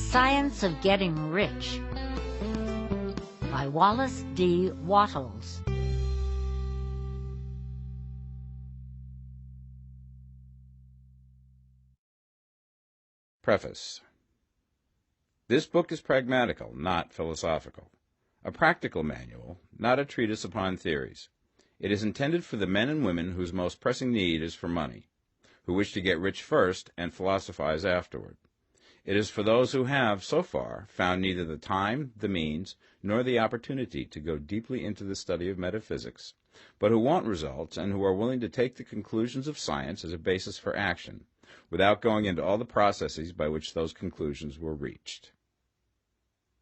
Science of Getting Rich by Wallace D. Wattles. Preface. This book is pragmatical, not philosophical. A practical manual, not a treatise upon theories. It is intended for the men and women whose most pressing need is for money, who wish to get rich first and philosophize afterward. It is for those who have, so far, found neither the time, the means, nor the opportunity to go deeply into the study of metaphysics, but who want results and who are willing to take the conclusions of science as a basis for action, without going into all the processes by which those conclusions were reached.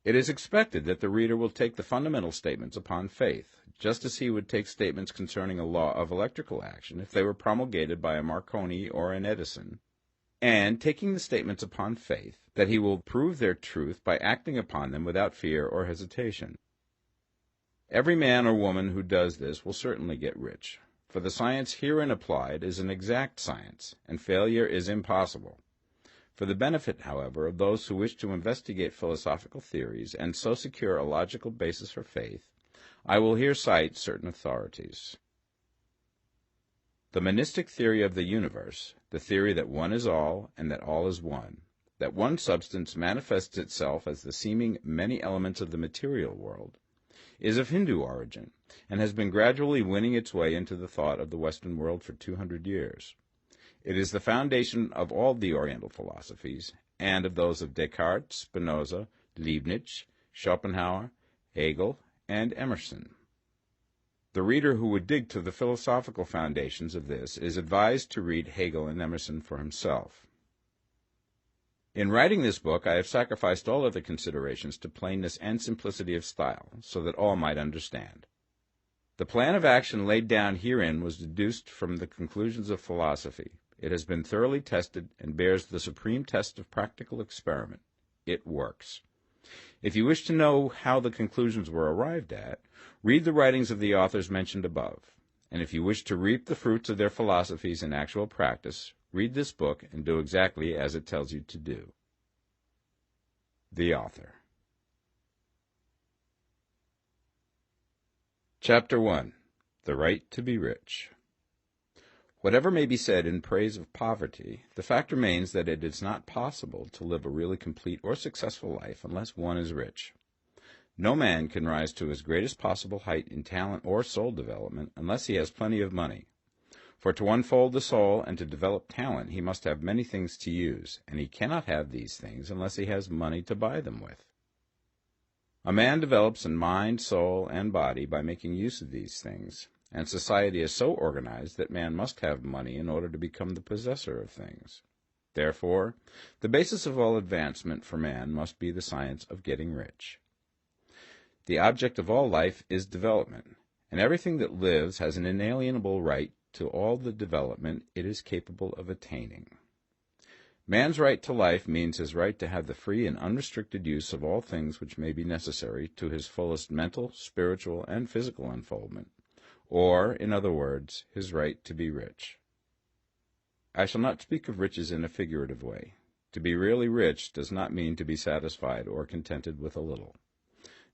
It is expected that the reader will take the fundamental statements upon faith, just as he would take statements concerning a law of electrical action if they were promulgated by a Marconi or an Edison, and taking the statements upon faith, that he will prove their truth by acting upon them without fear or hesitation. Every man or woman who does this will certainly get rich, for the science herein applied is an exact science, and failure is impossible. For the benefit, however, of those who wish to investigate philosophical theories and so secure a logical basis for faith, I will here cite certain authorities. The monistic theory of the universe, the theory that one is all and that all is one, that one substance manifests itself as the seeming many elements of the material world, is of Hindu origin and has been gradually winning its way into the thought of the Western world for 200 years. It is the foundation of all the Oriental philosophies and of those of Descartes, Spinoza, Leibniz, Schopenhauer, Hegel, and Emerson. The reader who would dig to the philosophical foundations of this is advised to read Hegel and Emerson for himself. In writing this book, I have sacrificed all other considerations to plainness and simplicity of style, so that all might understand. The plan of action laid down herein was deduced from the conclusions of philosophy. It has been thoroughly tested and bears the supreme test of practical experiment. It works. If you wish to know how the conclusions were arrived at, read the writings of the authors mentioned above. And if you wish to reap the fruits of their philosophies in actual practice, read this book and do exactly as it tells you to do. The author. Chapter 1. The Right to be Rich. Whatever may be said in praise of poverty, the fact remains that it is not possible to live a really complete or successful life unless one is rich. No man can rise to his greatest possible height in talent or soul development unless he has plenty of money. For to unfold the soul and to develop talent, he must have many things to use, and he cannot have these things unless he has money to buy them with. A man develops in mind, soul, and body by making use of these things, and society is so organized that man must have money in order to become the possessor of things. Therefore, the basis of all advancement for man must be the science of getting rich. The object of all life is development, and everything that lives has an inalienable right to all the development it is capable of attaining. Man's right to life means his right to have the free and unrestricted use of all things which may be necessary to his fullest mental, spiritual, and physical unfoldment, or, in other words, his right to be rich. I shall not speak of riches in a figurative way. To be really rich does not mean to be satisfied or contented with a little.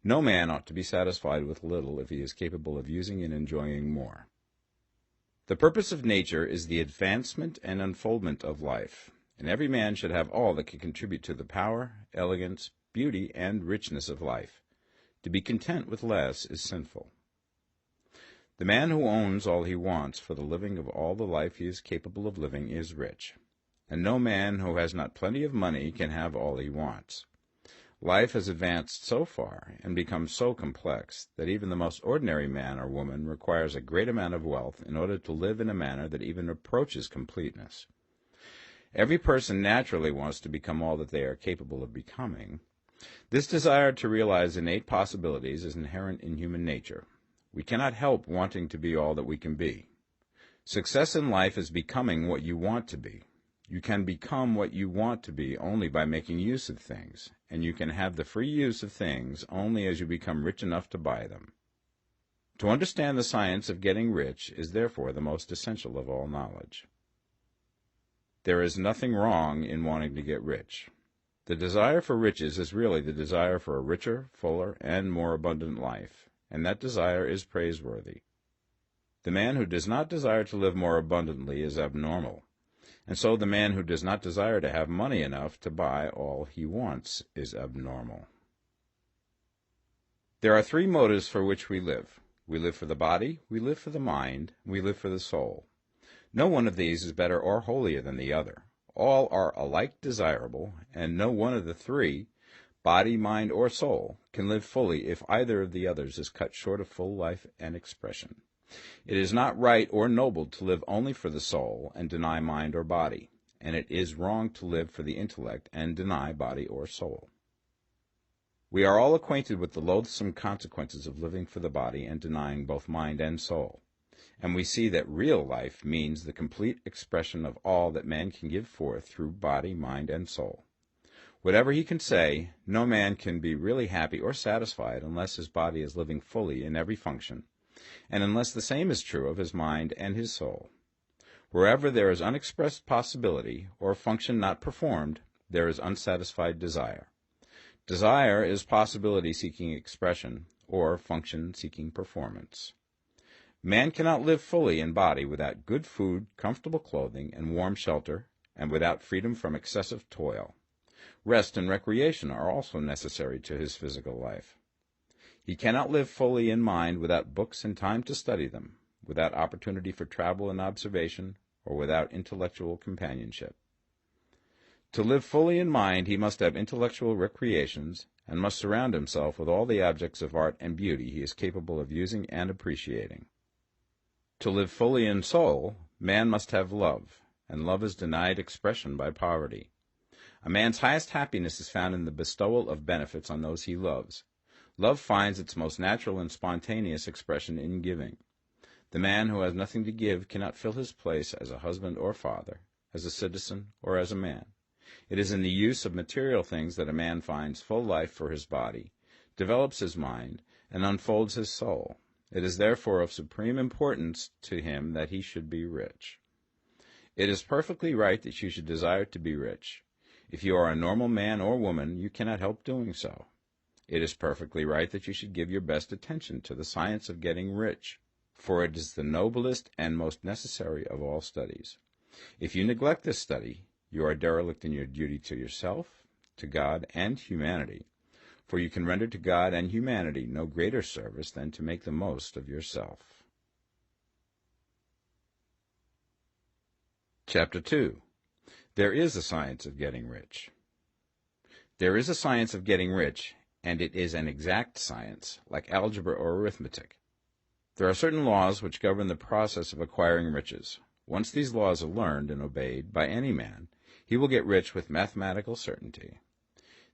No man ought to be satisfied with little if he is capable of using and enjoying more. The purpose of nature is the advancement and unfoldment of life, and every man should have all that can contribute to the power, elegance, beauty, and richness of life. To be content with less is sinful. The man who owns all he wants for the living of all the life he is capable of living is rich, and no man who has not plenty of money can have all he wants. Life has advanced so far and become so complex that even the most ordinary man or woman requires a great amount of wealth in order to live in a manner that even approaches completeness. Every person naturally wants to become all that they are capable of becoming. This desire to realize innate possibilities is inherent in human nature. We cannot help wanting to be all that we can be. Success in life is becoming what you want to be. You can become what you want to be only by making use of things, and you can have the free use of things only as you become rich enough to buy them. To understand the science of getting rich is therefore the most essential of all knowledge. There is nothing wrong in wanting to get rich. The desire for riches is really the desire for a richer, fuller, and more abundant life, and that desire is praiseworthy. The man who does not desire to live more abundantly is abnormal, and so the man who does not desire to have money enough to buy all he wants is abnormal. There are three motives for which we live. We live for the body, we live for the mind, we live for the soul. No one of these is better or holier than the other. All are alike desirable, and no one of the three, body, mind, or soul, can live fully if either of the others is cut short of full life and expression. It is not right or noble to live only for the soul and deny mind or body, and it is wrong to live for the intellect and deny body or soul. We are all acquainted with the loathsome consequences of living for the body and denying both mind and soul, and we see that real life means the complete expression of all that man can give forth through body, mind, and soul. Whatever he can say, no man can be really happy or satisfied unless his body is living fully in every function, and unless the same is true of his mind and his soul. Wherever there is unexpressed possibility, or function not performed, there is unsatisfied desire. Desire is possibility seeking expression, or function seeking performance. Man cannot live fully in body without good food, comfortable clothing, and warm shelter, and without freedom from excessive toil. Rest and recreation are also necessary to his physical life. He cannot live fully in mind without books and time to study them, without opportunity for travel and observation, or without intellectual companionship. To live fully in mind, he must have intellectual recreations, and must surround himself with all the objects of art and beauty he is capable of using and appreciating. To live fully in soul, man must have love, and love is denied expression by poverty. A man's highest happiness is found in the bestowal of benefits on those he loves. Love finds its most natural and spontaneous expression in giving. The man who has nothing to give cannot fill his place as a husband or father, as a citizen or as a man. It is in the use of material things that a man finds full life for his body, develops his mind, and unfolds his soul. It is therefore of supreme importance to him that he should be rich. It is perfectly right that you should desire to be rich. If you are a normal man or woman, you cannot help doing so. It is perfectly right that you should give your best attention to the science of getting rich, for it is the noblest and most necessary of all studies. If you neglect this study, you are derelict in your duty to yourself, to God, and humanity, for you can render to God and humanity no greater service than to make the most of yourself. Chapter 2. There is a science of getting rich. There is a science of getting rich, and it is an exact science, like algebra or arithmetic. There are certain laws which govern the process of acquiring riches. Once these laws are learned and obeyed by any man, he will get rich with mathematical certainty.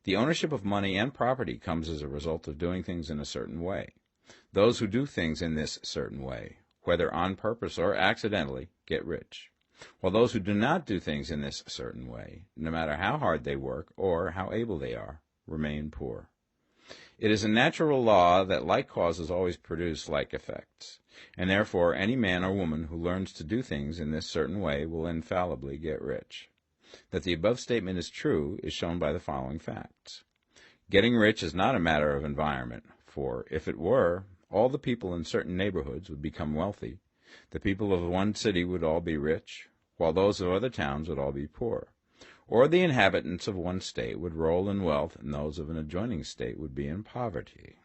The ownership of money and property comes as a result of doing things in a certain way. Those who do things in this certain way, whether on purpose or accidentally, get rich, while those who do not do things in this certain way, no matter how hard they work or how able they are, remain poor. It is a natural law that like causes always produce like effects, and therefore any man or woman who learns to do things in this certain way will infallibly get rich. That the above statement is true is shown by the following facts. Getting rich is not a matter of environment, for if it were, all the people in certain neighborhoods would become wealthy. The people of one city would all be rich, while those of other towns would all be poor. Or the inhabitants of one state would roll in wealth, and those of an adjoining state would be in poverty.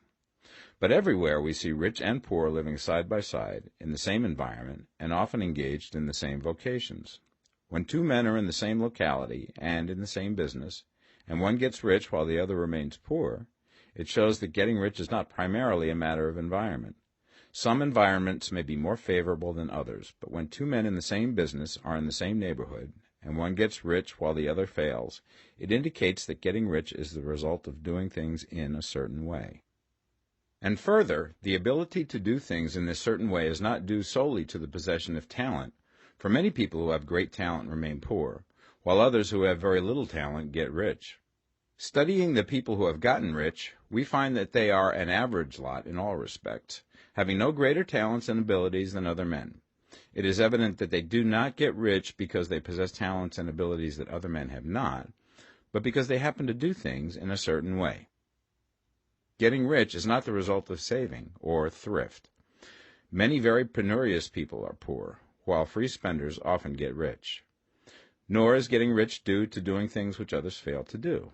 But everywhere we see rich and poor living side by side, in the same environment, and often engaged in the same vocations. When two men are in the same locality and in the same business, and one gets rich while the other remains poor, it shows that getting rich is not primarily a matter of environment. Some environments may be more favorable than others, but when two men in the same business are in the same neighborhood, and one gets rich while the other fails, it indicates that getting rich is the result of doing things in a certain way. And further, the ability to do things in this certain way is not due solely to the possession of talent, for many people who have great talent remain poor, while others who have very little talent get rich. Studying the people who have gotten rich, we find that they are an average lot in all respects, having no greater talents and abilities than other men. It is evident that they do not get rich because they possess talents and abilities that other men have not, but because they happen to do things in a certain way. Getting rich is not the result of saving or thrift. Many very penurious people are poor, while free spenders often get rich. Nor is getting rich due to doing things which others fail to do.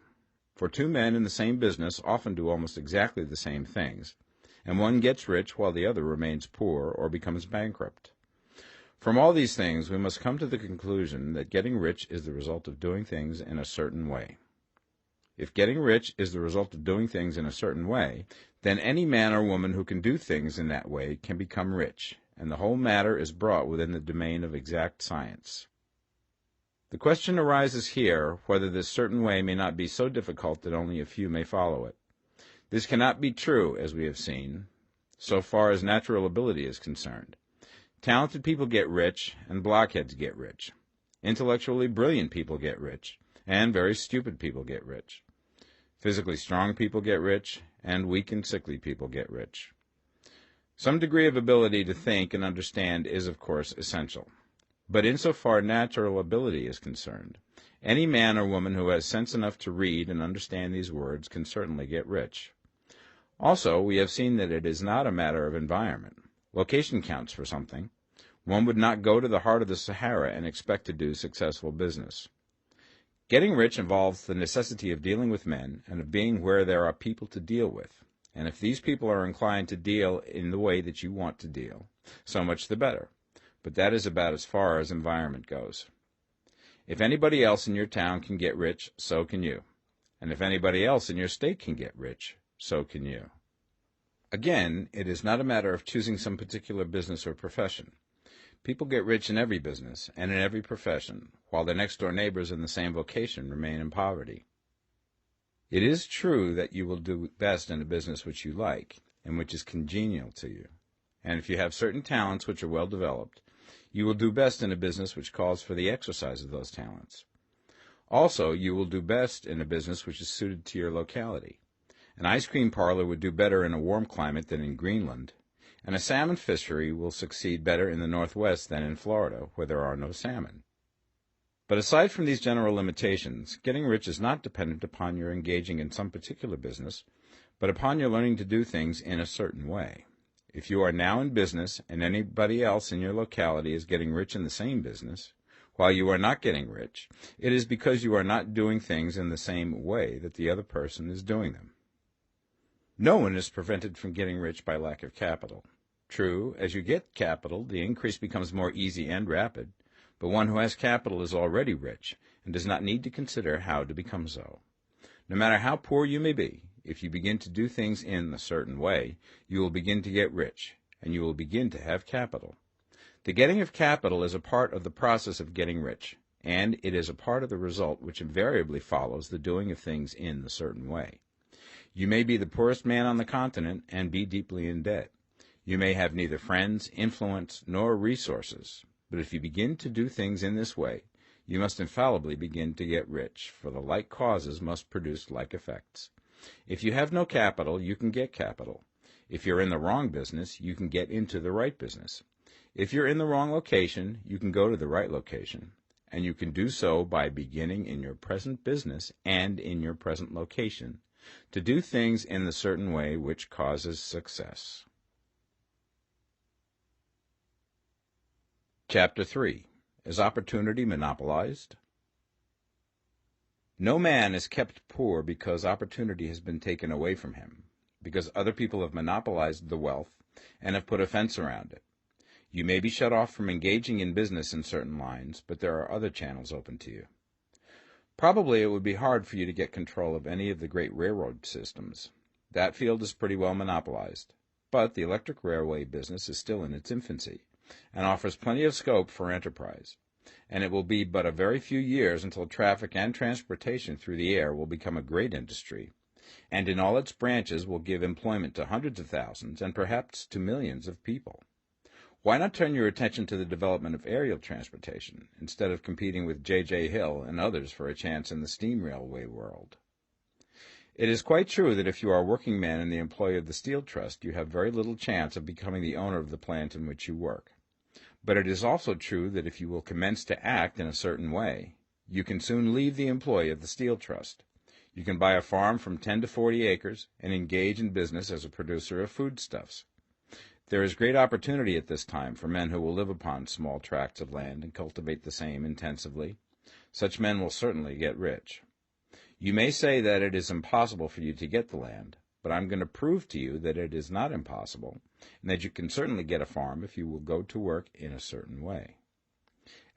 For two men in the same business often do almost exactly the same things, and one gets rich while the other remains poor or becomes bankrupt. From all these things, we must come to the conclusion that getting rich is the result of doing things in a certain way. If getting rich is the result of doing things in a certain way, then any man or woman who can do things in that way can become rich, and the whole matter is brought within the domain of exact science. The question arises here whether this certain way may not be so difficult that only a few may follow it. This cannot be true, as we have seen, so far as natural ability is concerned. Talented people get rich, and blockheads get rich. Intellectually brilliant people get rich, and very stupid people get rich. Physically strong people get rich, and weak and sickly people get rich. Some degree of ability to think and understand is, of course, essential. But insofar natural ability is concerned, any man or woman who has sense enough to read and understand these words can certainly get rich. Also, we have seen that it is not a matter of environment. Location counts for something. One would not go to the heart of the Sahara and expect to do successful business. Getting rich involves the necessity of dealing with men and of being where there are people to deal with. And if these people are inclined to deal in the way that you want to deal, so much the better. But that is about as far as environment goes. If anybody else in your town can get rich, so can you. And if anybody else in your state can get rich, so can you. Again, it is not a matter of choosing some particular business or profession. People get rich in every business and in every profession, while their next-door neighbors in the same vocation remain in poverty. It is true that you will do best in a business which you like and which is congenial to you. And if you have certain talents which are well developed, you will do best in a business which calls for the exercise of those talents. Also, you will do best in a business which is suited to your locality. An ice cream parlor would do better in a warm climate than in Greenland, and a salmon fishery will succeed better in the Northwest than in Florida, where there are no salmon. But aside from these general limitations, getting rich is not dependent upon your engaging in some particular business, but upon your learning to do things in a certain way. If you are now in business and anybody else in your locality is getting rich in the same business, while you are not getting rich, it is because you are not doing things in the same way that the other person is doing them. No one is prevented from getting rich by lack of capital. True, as you get capital, the increase becomes more easy and rapid, but one who has capital is already rich and does not need to consider how to become so. No matter how poor you may be, if you begin to do things in a certain way, you will begin to get rich, and you will begin to have capital. The getting of capital is a part of the process of getting rich, and it is a part of the result which invariably follows the doing of things in a certain way. You may be the poorest man on the continent and be deeply in debt. You may have neither friends, influence, nor resources, but if you begin to do things in this way, you must infallibly begin to get rich, for the like causes must produce like effects. If you have no capital, you can get capital. If you're in the wrong business, you can get into the right business. If you're in the wrong location, you can go to the right location, and you can do so by beginning in your present business and in your present location, to do things in the certain way which causes success. Chapter 3. Is opportunity monopolized? No man is kept poor because opportunity has been taken away from him, because other people have monopolized the wealth and have put a fence around it. You may be shut off from engaging in business in certain lines, but there are other channels open to you. Probably it would be hard for you to get control of any of the great railroad systems. That field is pretty well monopolized, but the electric railway business is still in its infancy and offers plenty of scope for enterprise, and it will be but a very few years until traffic and transportation through the air will become a great industry, and in all its branches will give employment to hundreds of thousands and perhaps to millions of people. Why not turn your attention to the development of aerial transportation, instead of competing with J.J. Hill and others for a chance in the steam railway world? It is quite true that if you are a working man in the employ of the Steel Trust, you have very little chance of becoming the owner of the plant in which you work. But it is also true that if you will commence to act in a certain way, You can soon leave the employ of the Steel Trust. You can buy a farm from 10 to 40 acres and engage in business as a producer of foodstuffs. There is great opportunity at this time for men who will live upon small tracts of land and cultivate the same intensively. Such men will certainly get rich. You may say that it is impossible for you to get the land, but I'm going to prove to you that it is not impossible, and that you can certainly get a farm if you will go to work in a certain way.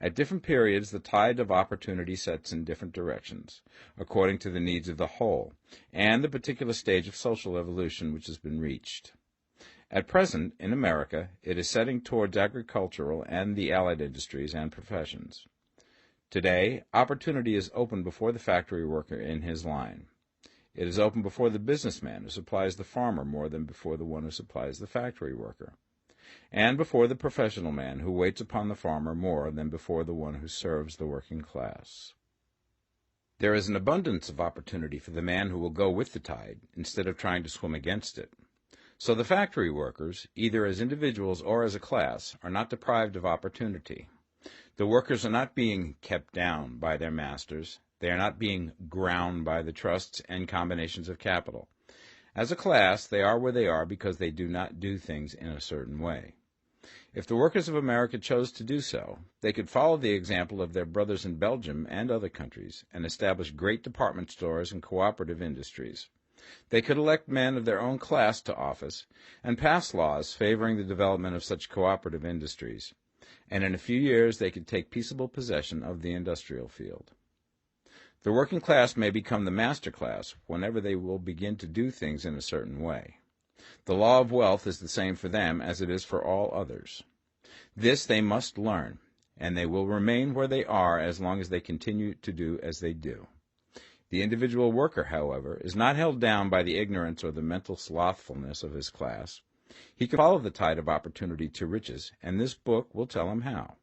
At different periods, the tide of opportunity sets in different directions, according to the needs of the whole, and the particular stage of social evolution which has been reached. At present, in America, it is setting towards agricultural and the allied industries and professions. Today, opportunity is open before the factory worker in his line. It is open before the businessman who supplies the farmer more than before the one who supplies the factory worker, and before the professional man who waits upon the farmer more than before the one who serves the working class. There is an abundance of opportunity for the man who will go with the tide instead of trying to swim against it. So the factory workers, either as individuals or as a class, are not deprived of opportunity. The workers are not being kept down by their masters. They are not being ground by the trusts and combinations of capital. As a class, they are where they are because they do not do things in a certain way. If the workers of America chose to do so, they could follow the example of their brothers in Belgium and other countries and establish great department stores and cooperative industries. They could elect men of their own class to office and pass laws favoring the development of such cooperative industries, and in a few years they could take peaceable possession of the industrial field. The working class may become the master class whenever they will begin to do things in a certain way. The law of wealth is the same for them as it is for all others. This they must learn, and they will remain where they are as long as they continue to do as they do. The individual worker, however, is not held down by the ignorance or the mental slothfulness of his class. He can follow the tide of opportunity to riches, and this book will tell him how.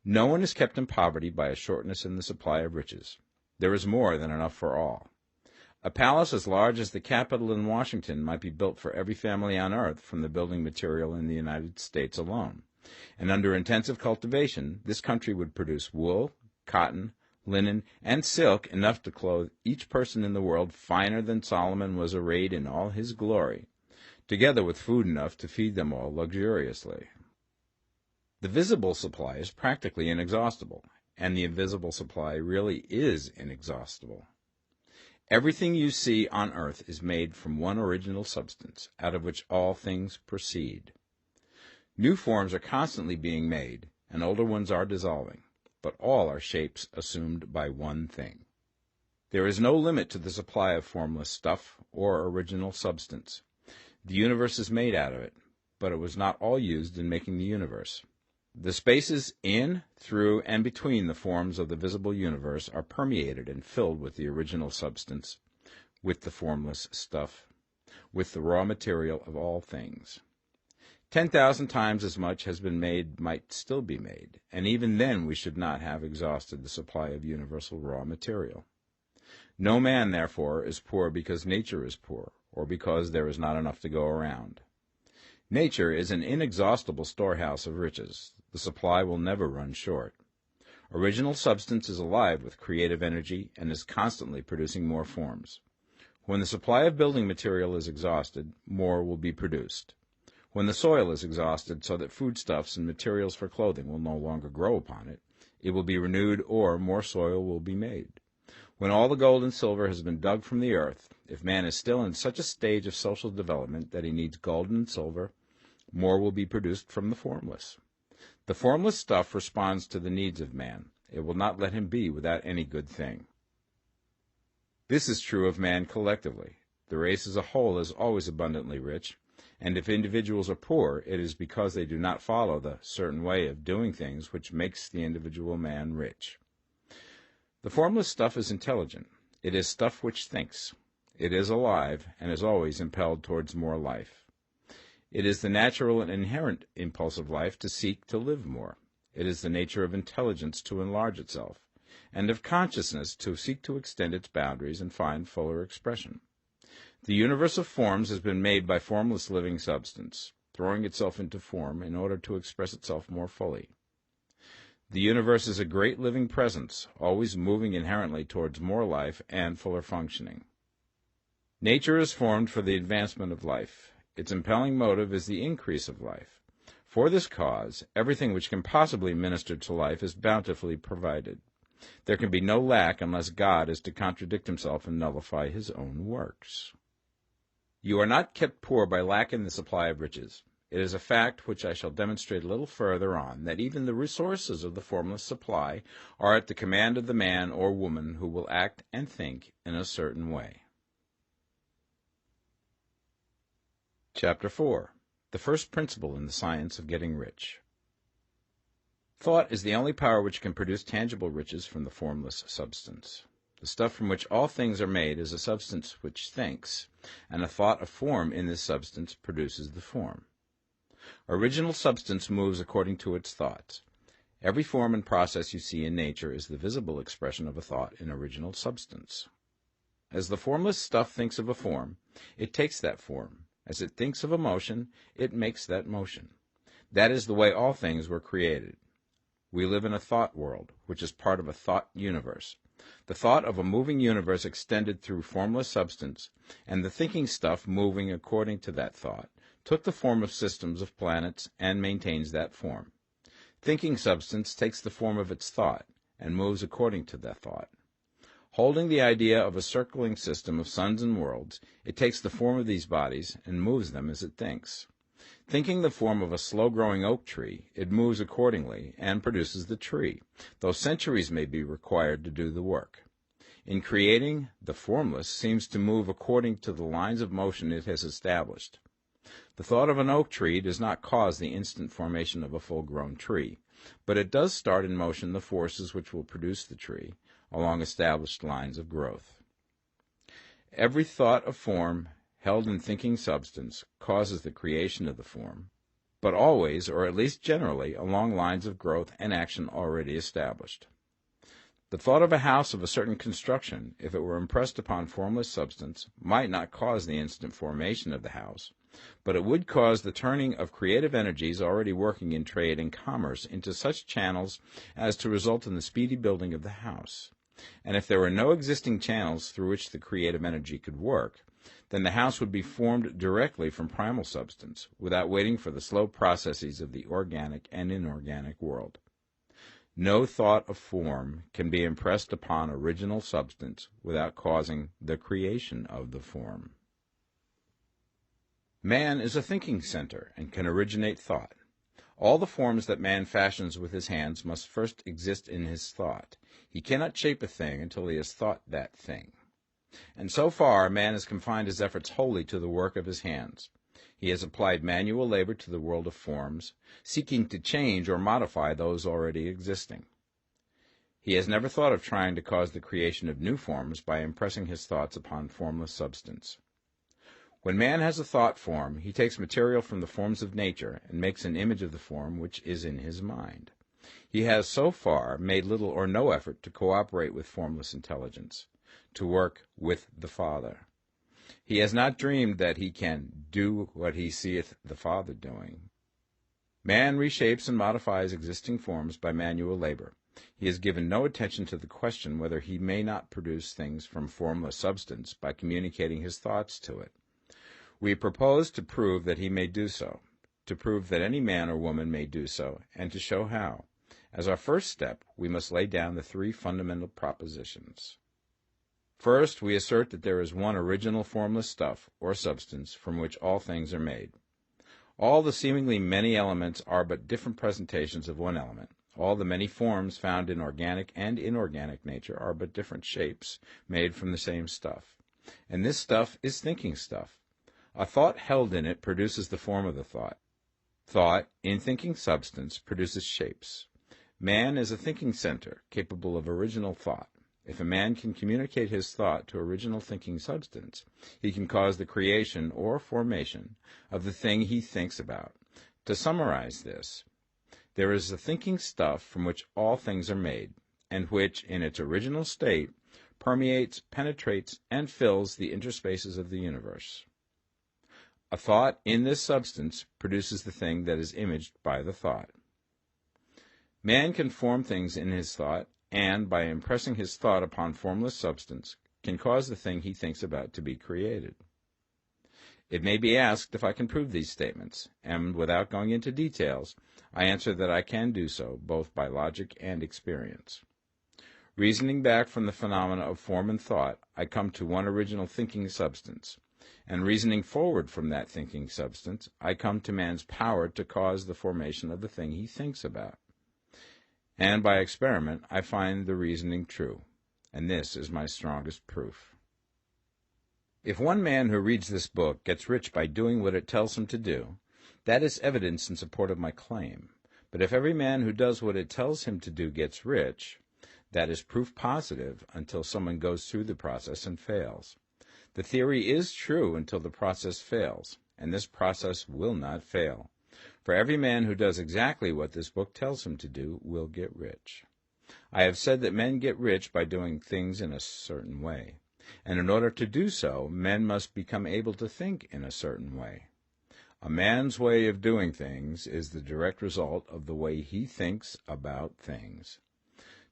No one is kept in poverty by a shortness in the supply of riches. There is more than enough for all. A palace as large as the Capitol in Washington might be built for every family on earth from the building material in the United States alone. And under intensive cultivation, this country would produce wool, cotton, linen, and silk enough to clothe each person in the world finer than Solomon was arrayed in all his glory, together with food enough to feed them all luxuriously. The visible supply is practically inexhaustible, and the invisible supply really is inexhaustible. Everything you see on earth is made from one original substance, out of which all things proceed. New forms are constantly being made, and older ones are dissolving, but all are shapes assumed by one thing. There is no limit to the supply of formless stuff or original substance. The universe is made out of it, but it was not all used in making the universe. The spaces in, through, and between the forms of the visible universe are permeated and filled with the original substance, with the formless stuff, with the raw material of all things. 10,000 times as much has been made might still be made, and even then we should not have exhausted the supply of universal raw material. No man, therefore, is poor because nature is poor, or because there is not enough to go around. Nature is an inexhaustible storehouse of riches. The supply will never run short. Original substance is alive with creative energy and is constantly producing more forms. When the supply of building material is exhausted, more will be produced. When the soil is exhausted so that foodstuffs and materials for clothing will no longer grow upon it, it will be renewed or more soil will be made. When all the gold and silver has been dug from the earth, if man is still in such a stage of social development that he needs gold and silver, more will be produced from the formless. The formless stuff responds to the needs of man. It will not let him be without any good thing. This is true of man collectively. The race as a whole is always abundantly rich, and if individuals are poor, it is because they do not follow the certain way of doing things which makes the individual man rich. The formless stuff is intelligent. It is stuff which thinks. It is alive, and is always impelled towards more life. It is the natural and inherent impulse of life to seek to live more. It is the nature of intelligence to enlarge itself, and of consciousness to seek to extend its boundaries and find fuller expression. The universe of forms has been made by formless living substance, throwing itself into form in order to express itself more fully. The universe is a great living presence, always moving inherently towards more life and fuller functioning. Nature is formed for the advancement of life. Its impelling motive is the increase of life. For this cause, everything which can possibly minister to life is bountifully provided. There can be no lack unless God is to contradict himself and nullify his own works. You are not kept poor by lack in the supply of riches. It is a fact which I shall demonstrate a little further on, that even the resources of the formless supply are at the command of the man or woman who will act and think in a certain way. Chapter 4. The first principle in the science of getting rich. Thought is the only power which can produce tangible riches from the formless substance. The stuff from which all things are made is a substance which thinks, and a thought of form in this substance produces the form. Original substance moves according to its thoughts. Every form and process you see in nature is the visible expression of a thought in original substance. As the formless stuff thinks of a form, it takes that form. As it thinks of a motion, it makes that motion. That is the way all things were created. We live in a thought world, which is part of a thought universe. The thought of a moving universe extended through formless substance, and the thinking stuff moving according to that thought, took the form of systems of planets and maintains that form. Thinking substance takes the form of its thought and moves according to that thought. Holding the idea of a circling system of suns and worlds, it takes the form of these bodies and moves them as it thinks. Thinking the form of a slow-growing oak tree, it moves accordingly and produces the tree, though centuries may be required to do the work. In creating, the formless seems to move according to the lines of motion it has established. The thought of an oak tree does not cause the instant formation of a full-grown tree, but it does start in motion the forces which will produce the tree, along established lines of growth. Every thought of form held in thinking substance causes the creation of the form, but always, or at least generally, along lines of growth and action already established. The thought of a house of a certain construction, if it were impressed upon formless substance, might not cause the instant formation of the house, but it would cause the turning of creative energies already working in trade and commerce into such channels as to result in the speedy building of the house. And if there were no existing channels through which the creative energy could work, then the house would be formed directly from primal substance, without waiting for the slow processes of the organic and inorganic world. No thought of form can be impressed upon original substance without causing the creation of the form. Man is a thinking center and can originate thought. All the forms that man fashions with his hands must first exist in his thought. He cannot shape a thing until he has thought that thing. And so far, man has confined his efforts wholly to the work of his hands. He has applied manual labor to the world of forms, seeking to change or modify those already existing. He has never thought of trying to cause the creation of new forms by impressing his thoughts upon formless substance. When man has a thought form, he takes material from the forms of nature and makes an image of the form which is in his mind. He has so far made little or no effort to cooperate with formless intelligence, to work with the Father. He has not dreamed that he can do what he seeth the Father doing. Man reshapes and modifies existing forms by manual labor. He has given no attention to the question whether he may not produce things from formless substance by communicating his thoughts to it. We propose to prove that he may do so, to prove that any man or woman may do so, and to show how. As our first step, we must lay down the three fundamental propositions. First, we assert that there is one original formless stuff, or substance, from which all things are made. All the seemingly many elements are but different presentations of one element. All the many forms found in organic and inorganic nature are but different shapes, made from the same stuff. And this stuff is thinking stuff. A thought held in it produces the form of the thought. Thought, in thinking substance, produces shapes. Man is a thinking center, capable of original thought. If a man can communicate his thought to original thinking substance, he can cause the creation or formation of the thing he thinks about. To summarize this, there is a thinking stuff from which all things are made, and which, in its original state, permeates, penetrates, and fills the interspaces of the universe. A thought in this substance produces the thing that is imaged by the thought. Man can form things in his thought, and, by impressing his thought upon formless substance, can cause the thing he thinks about to be created. It may be asked if I can prove these statements, and without going into details, I answer that I can do so, both by logic and experience. Reasoning back from the phenomena of form and thought, I come to one original thinking substance, and reasoning forward from that thinking substance, I come to man's power to cause the formation of the thing he thinks about. And by experiment, I find the reasoning true, and this is my strongest proof. If one man who reads this book gets rich by doing what it tells him to do, that is evidence in support of my claim. But if every man who does what it tells him to do gets rich, that is proof positive until someone goes through the process and fails. The theory is true until the process fails, and this process will not fail. For every man who does exactly what this book tells him to do will get rich. I have said that men get rich by doing things in a certain way. And in order to do so, men must become able to think in a certain way. A man's way of doing things is the direct result of the way he thinks about things.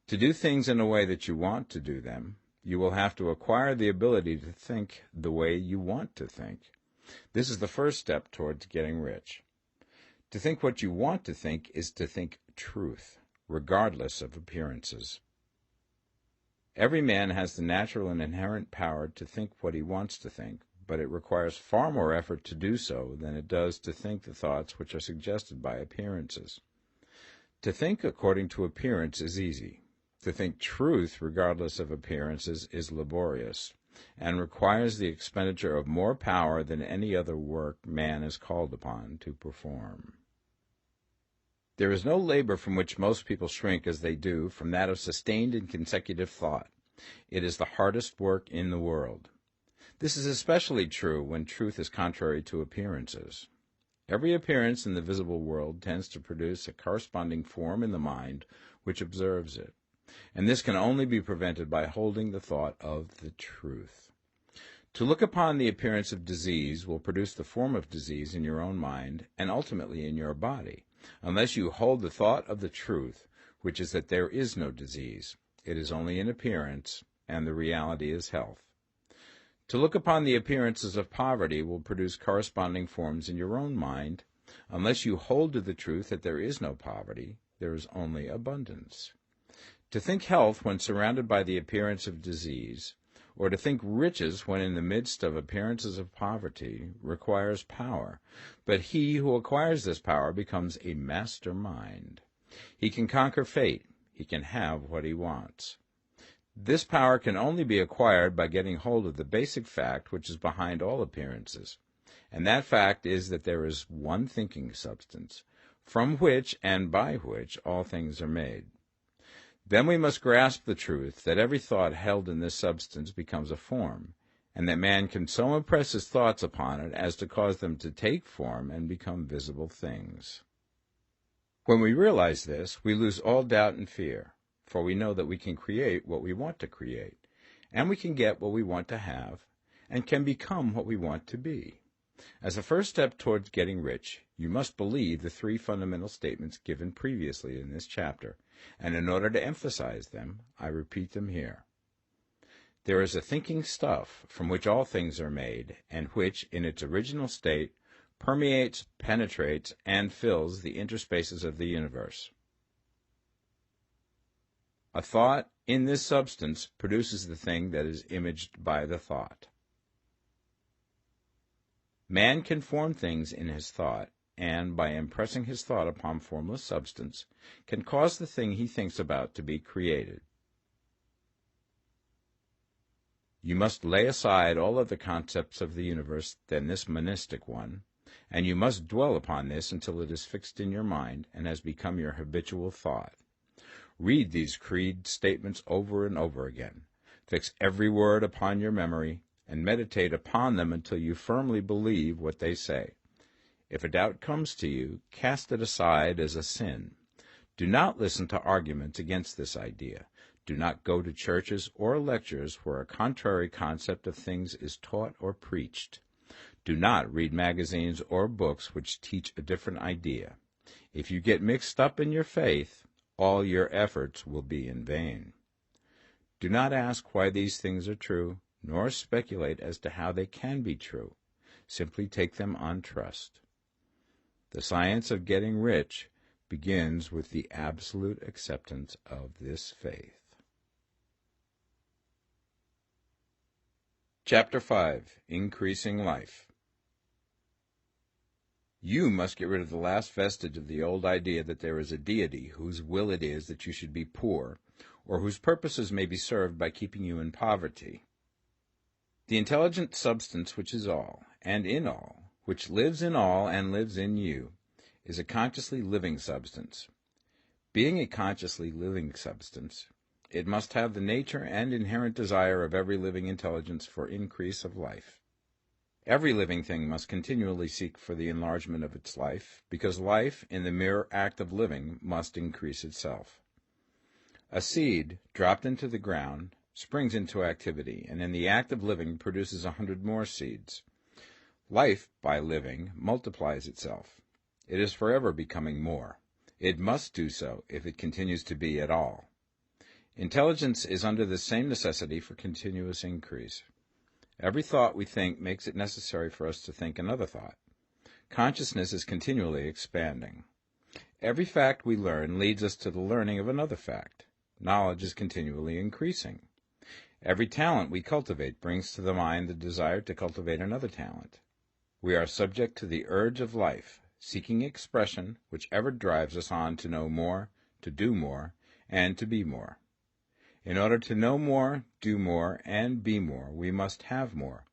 To do things in a way that you want to do them, you will have to acquire the ability to think the way you want to think. This is the first step towards getting rich. To think what you want to think is to think truth, regardless of appearances. Every man has the natural and inherent power to think what he wants to think, but it requires far more effort to do so than it does to think the thoughts which are suggested by appearances. To think according to appearance is easy. To think truth regardless of appearances is laborious, and requires the expenditure of more power than any other work man is called upon to perform. There is no labor from which most people shrink as they do from that of sustained and consecutive thought. It is the hardest work in the world. This is especially true when truth is contrary to appearances. Every appearance in the visible world tends to produce a corresponding form in the mind which observes it, and this can only be prevented by holding the thought of the truth. To look upon the appearance of disease will produce the form of disease in your own mind and ultimately in your body, unless you hold the thought of the truth, which is that there is no disease. It is only an appearance, and the reality is health. To look upon the appearances of poverty will produce corresponding forms in your own mind, unless you hold to the truth that there is no poverty, there is only abundance. To think health when surrounded by the appearance of disease, or to think riches when in the midst of appearances of poverty, requires power, but he who acquires this power becomes a master mind. He can conquer fate. He can have what he wants. This power can only be acquired by getting hold of the basic fact which is behind all appearances, and that fact is that there is one thinking substance, from which and by which all things are made. Then we must grasp the truth that every thought held in this substance becomes a form, and that man can so impress his thoughts upon it as to cause them to take form and become visible things. When we realize this, we lose all doubt and fear, for we know that we can create what we want to create, and we can get what we want to have, and can become what we want to be. As a first step towards getting rich, you must believe the three fundamental statements given previously in this chapter, and in order to emphasize them, I repeat them here. There is a thinking stuff from which all things are made, and which, in its original state, permeates, penetrates, and fills the interspaces of the universe. A thought in this substance produces the thing that is imaged by the thought. Man can form things in his thought, and, by impressing his thought upon formless substance, can cause the thing he thinks about to be created. You must lay aside all other concepts of the universe than this monistic one, and you must dwell upon this until it is fixed in your mind and has become your habitual thought. Read these creed statements over and over again. Fix every word upon your memory, and meditate upon them until you firmly believe what they say. If a doubt comes to you, cast it aside as a sin. Do not listen to arguments against this idea. Do not go to churches or lectures where a contrary concept of things is taught or preached. Do not read magazines or books which teach a different idea. If you get mixed up in your faith, all your efforts will be in vain. Do not ask why these things are true, nor speculate as to how they can be true. Simply take them on trust. The science of getting rich begins with the absolute acceptance of this faith. Chapter 5. Increasing Life. You must get rid of the last vestige of the old idea that there is a deity whose will it is that you should be poor, or whose purposes may be served by keeping you in poverty. The intelligent substance which is all, and in all, which lives in all and lives in you, is a consciously living substance. Being a consciously living substance, it must have the nature and inherent desire of every living intelligence for increase of life. Every living thing must continually seek for the enlargement of its life, because life, in the mere act of living, must increase itself. A seed, dropped into the ground, springs into activity, and in the act of living produces 100 more seeds. Life, by living, multiplies itself. It is forever becoming more. It must do so if it continues to be at all. Intelligence is under the same necessity for continuous increase. Every thought we think makes it necessary for us to think another thought. Consciousness is continually expanding. Every fact we learn leads us to the learning of another fact. Knowledge is continually increasing. Every talent we cultivate brings to the mind the desire to cultivate another talent. We are subject to the urge of life, seeking expression, which ever drives us on to know more, to do more, and to be more. In order to know more, do more, and be more, we must have more.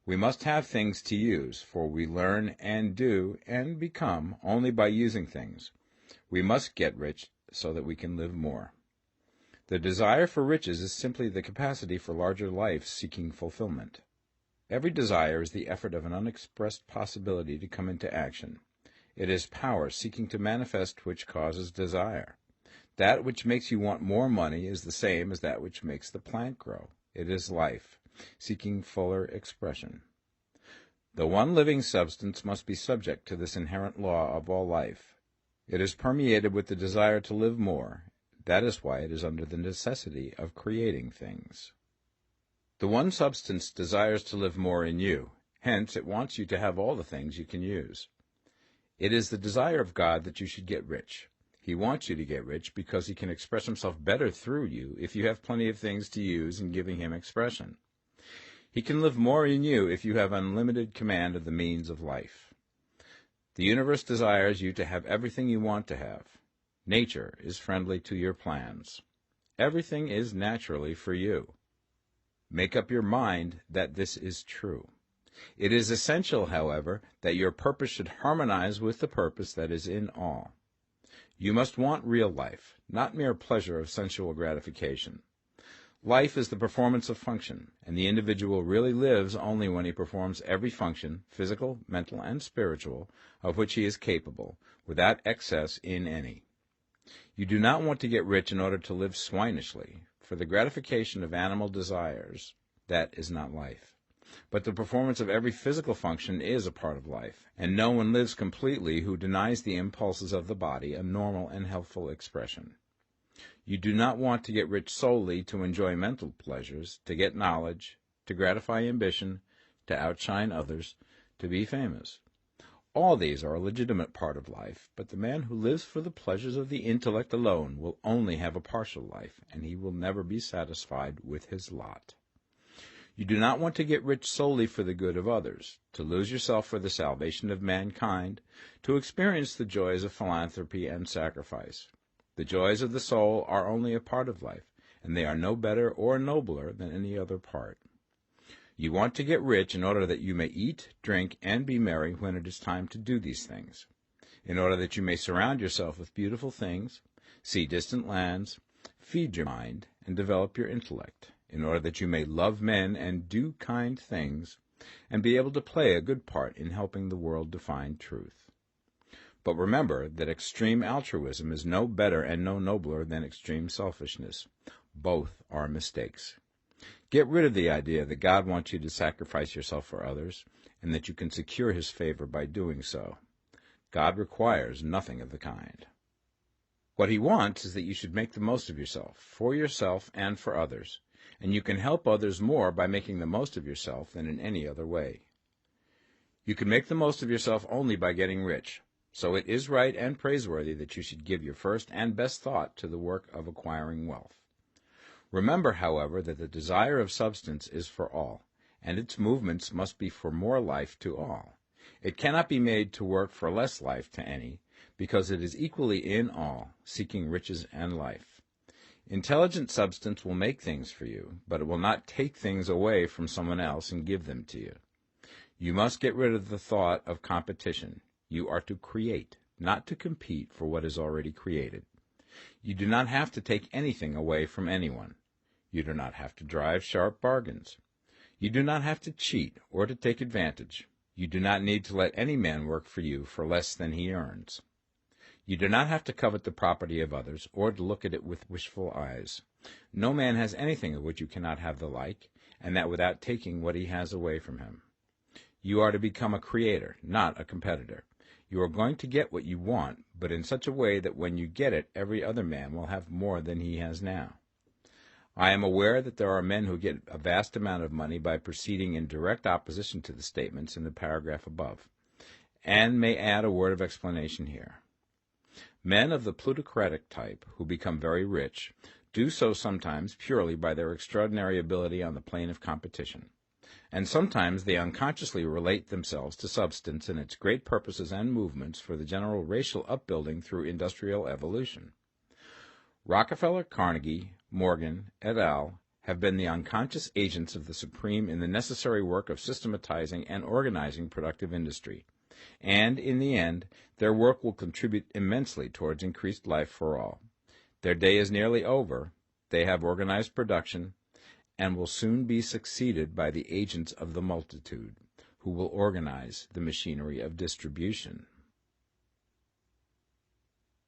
We must have things to use, for we learn and do and become only by using things. We must get rich so that we can live more. The desire for riches is simply the capacity for larger life seeking fulfillment. Every desire is the effort of an unexpressed possibility to come into action. It is power seeking to manifest which causes desire. That which makes you want more money is the same as that which makes the plant grow. It is life, seeking fuller expression. The one living substance must be subject to this inherent law of all life. It is permeated with the desire to live more. That is why it is under the necessity of creating things. The one substance desires to live more in you. Hence, it wants you to have all the things you can use. It is the desire of God that you should get rich. He wants you to get rich because he can express himself better through you if you have plenty of things to use in giving him expression. He can live more in you if you have unlimited command of the means of life. The universe desires you to have everything you want to have. Nature is friendly to your plans. Everything is naturally for you. Make up your mind that this is true. It is essential, however, that your purpose should harmonize with the purpose that is in all. You must want real life, not mere pleasure of sensual gratification. Life is the performance of function, and the individual really lives only when he performs every function, physical, mental, and spiritual, of which he is capable, without excess in any. You do not want to get rich in order to live swinishly, for the gratification of animal desires, that is not life. But the performance of every physical function is a part of life, and no one lives completely who denies the impulses of the body a normal and healthful expression. You do not want to get rich solely to enjoy mental pleasures, to get knowledge, to gratify ambition, to outshine others, to be famous. All these are a legitimate part of life, but the man who lives for the pleasures of the intellect alone will only have a partial life, and he will never be satisfied with his lot. You do not want to get rich solely for the good of others, to lose yourself for the salvation of mankind, to experience the joys of philanthropy and sacrifice. The joys of the soul are only a part of life, and they are no better or nobler than any other part. You want to get rich in order that you may eat, drink, and be merry when it is time to do these things, in order that you may surround yourself with beautiful things, see distant lands, feed your mind, and develop your intellect, in order that you may love men and do kind things, and be able to play a good part in helping the world to find truth. But remember that extreme altruism is no better and no nobler than extreme selfishness. Both are mistakes. Get rid of the idea that God wants you to sacrifice yourself for others, and that you can secure his favor by doing so. God requires nothing of the kind. What he wants is that you should make the most of yourself, for yourself and for others, and you can help others more by making the most of yourself than in any other way. You can make the most of yourself only by getting rich, so it is right and praiseworthy that you should give your first and best thought to the work of acquiring wealth. Remember, however, that the desire of substance is for all, and its movements must be for more life to all. It cannot be made to work for less life to any, because it is equally in all, seeking riches and life. Intelligent substance will make things for you, but it will not take things away from someone else and give them to you. You must get rid of the thought of competition. You are to create, not to compete for what is already created. You do not have to take anything away from anyone. You do not have to drive sharp bargains. You do not have to cheat or to take advantage. You do not need to let any man work for you for less than he earns. You do not have to covet the property of others or to look at it with wishful eyes. No man has anything of which you cannot have the like, and that without taking what he has away from him. You are to become a creator, not a competitor. You are going to get what you want, but in such a way that when you get it, every other man will have more than he has now. I am aware that there are men who get a vast amount of money by proceeding in direct opposition to the statements in the paragraph above, and may add a word of explanation here. Men of the plutocratic type, who become very rich, do so sometimes purely by their extraordinary ability on the plane of competition, and sometimes they unconsciously relate themselves to substance and its great purposes and movements for the general racial upbuilding through industrial evolution. Rockefeller, Carnegie, Morgan, et al. Have been the unconscious agents of the supreme in the necessary work of systematizing and organizing productive industry, and, in the end, their work will contribute immensely towards increased life for all. Their day is nearly over. They have organized production, and will soon be succeeded by the agents of the multitude, who will organize the machinery of distribution.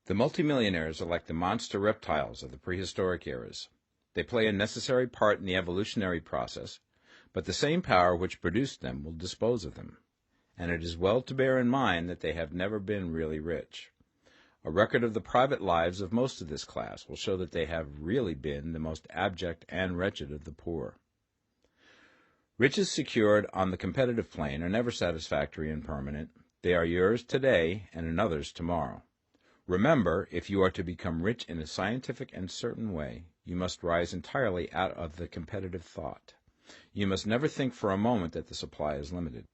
The multimillionaires are like the monster reptiles of the prehistoric eras. They play a necessary part in the evolutionary process, but the same power which produced them will dispose of them, and it is well to bear in mind that they have never been really rich. A record of the private lives of most of this class will show that they have really been the most abject and wretched of the poor. Riches secured on the competitive plane are never satisfactory and permanent. They are yours today and another's tomorrow. Remember, if you are to become rich in a scientific and certain way, you must rise entirely out of the competitive thought. You must never think for a moment that the supply is limited.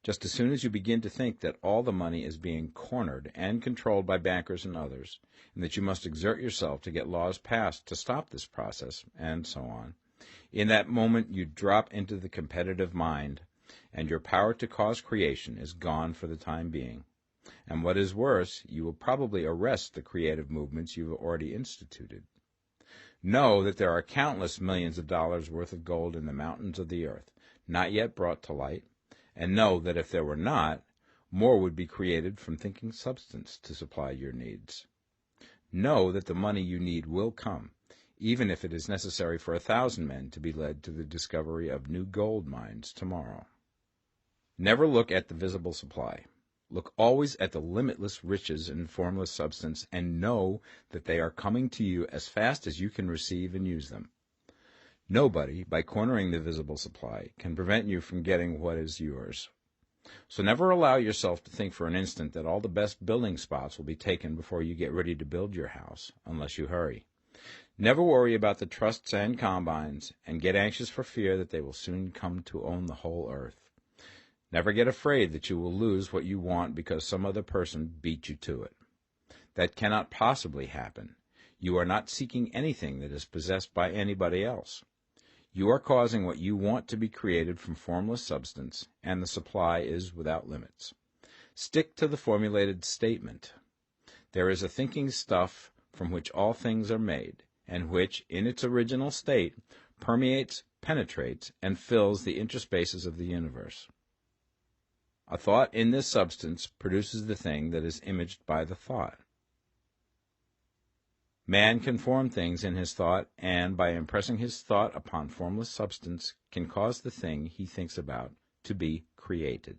Just as soon as you begin to think that all the money is being cornered and controlled by bankers and others, and that you must exert yourself to get laws passed to stop this process, and so on, in that moment you drop into the competitive mind, and your power to cause creation is gone for the time being. And what is worse, you will probably arrest the creative movements you have already instituted. Know that there are countless millions of dollars worth of gold in the mountains of the earth, not yet brought to light, and know that if there were not, more would be created from thinking substance to supply your needs. Know that the money you need will come, even if it is necessary for 1,000 men to be led to the discovery of new gold mines tomorrow. Never look at the visible supply. Look always at the limitless riches in formless substance, and know that they are coming to you as fast as you can receive and use them. Nobody, by cornering the visible supply, can prevent you from getting what is yours. So never allow yourself to think for an instant that all the best building spots will be taken before you get ready to build your house, unless you hurry. Never worry about the trusts and combines, and get anxious for fear that they will soon come to own the whole earth. Never get afraid that you will lose what you want because some other person beat you to it. That cannot possibly happen. You are not seeking anything that is possessed by anybody else. You are causing what you want to be created from formless substance, and the supply is without limits. Stick to the formulated statement. There is a thinking stuff from which all things are made, and which, in its original state, permeates, penetrates, and fills the interspaces of the universe. A thought in this substance produces the thing that is imaged by the thought. Man can form things in his thought, and by impressing his thought upon formless substance, can cause the thing he thinks about to be created.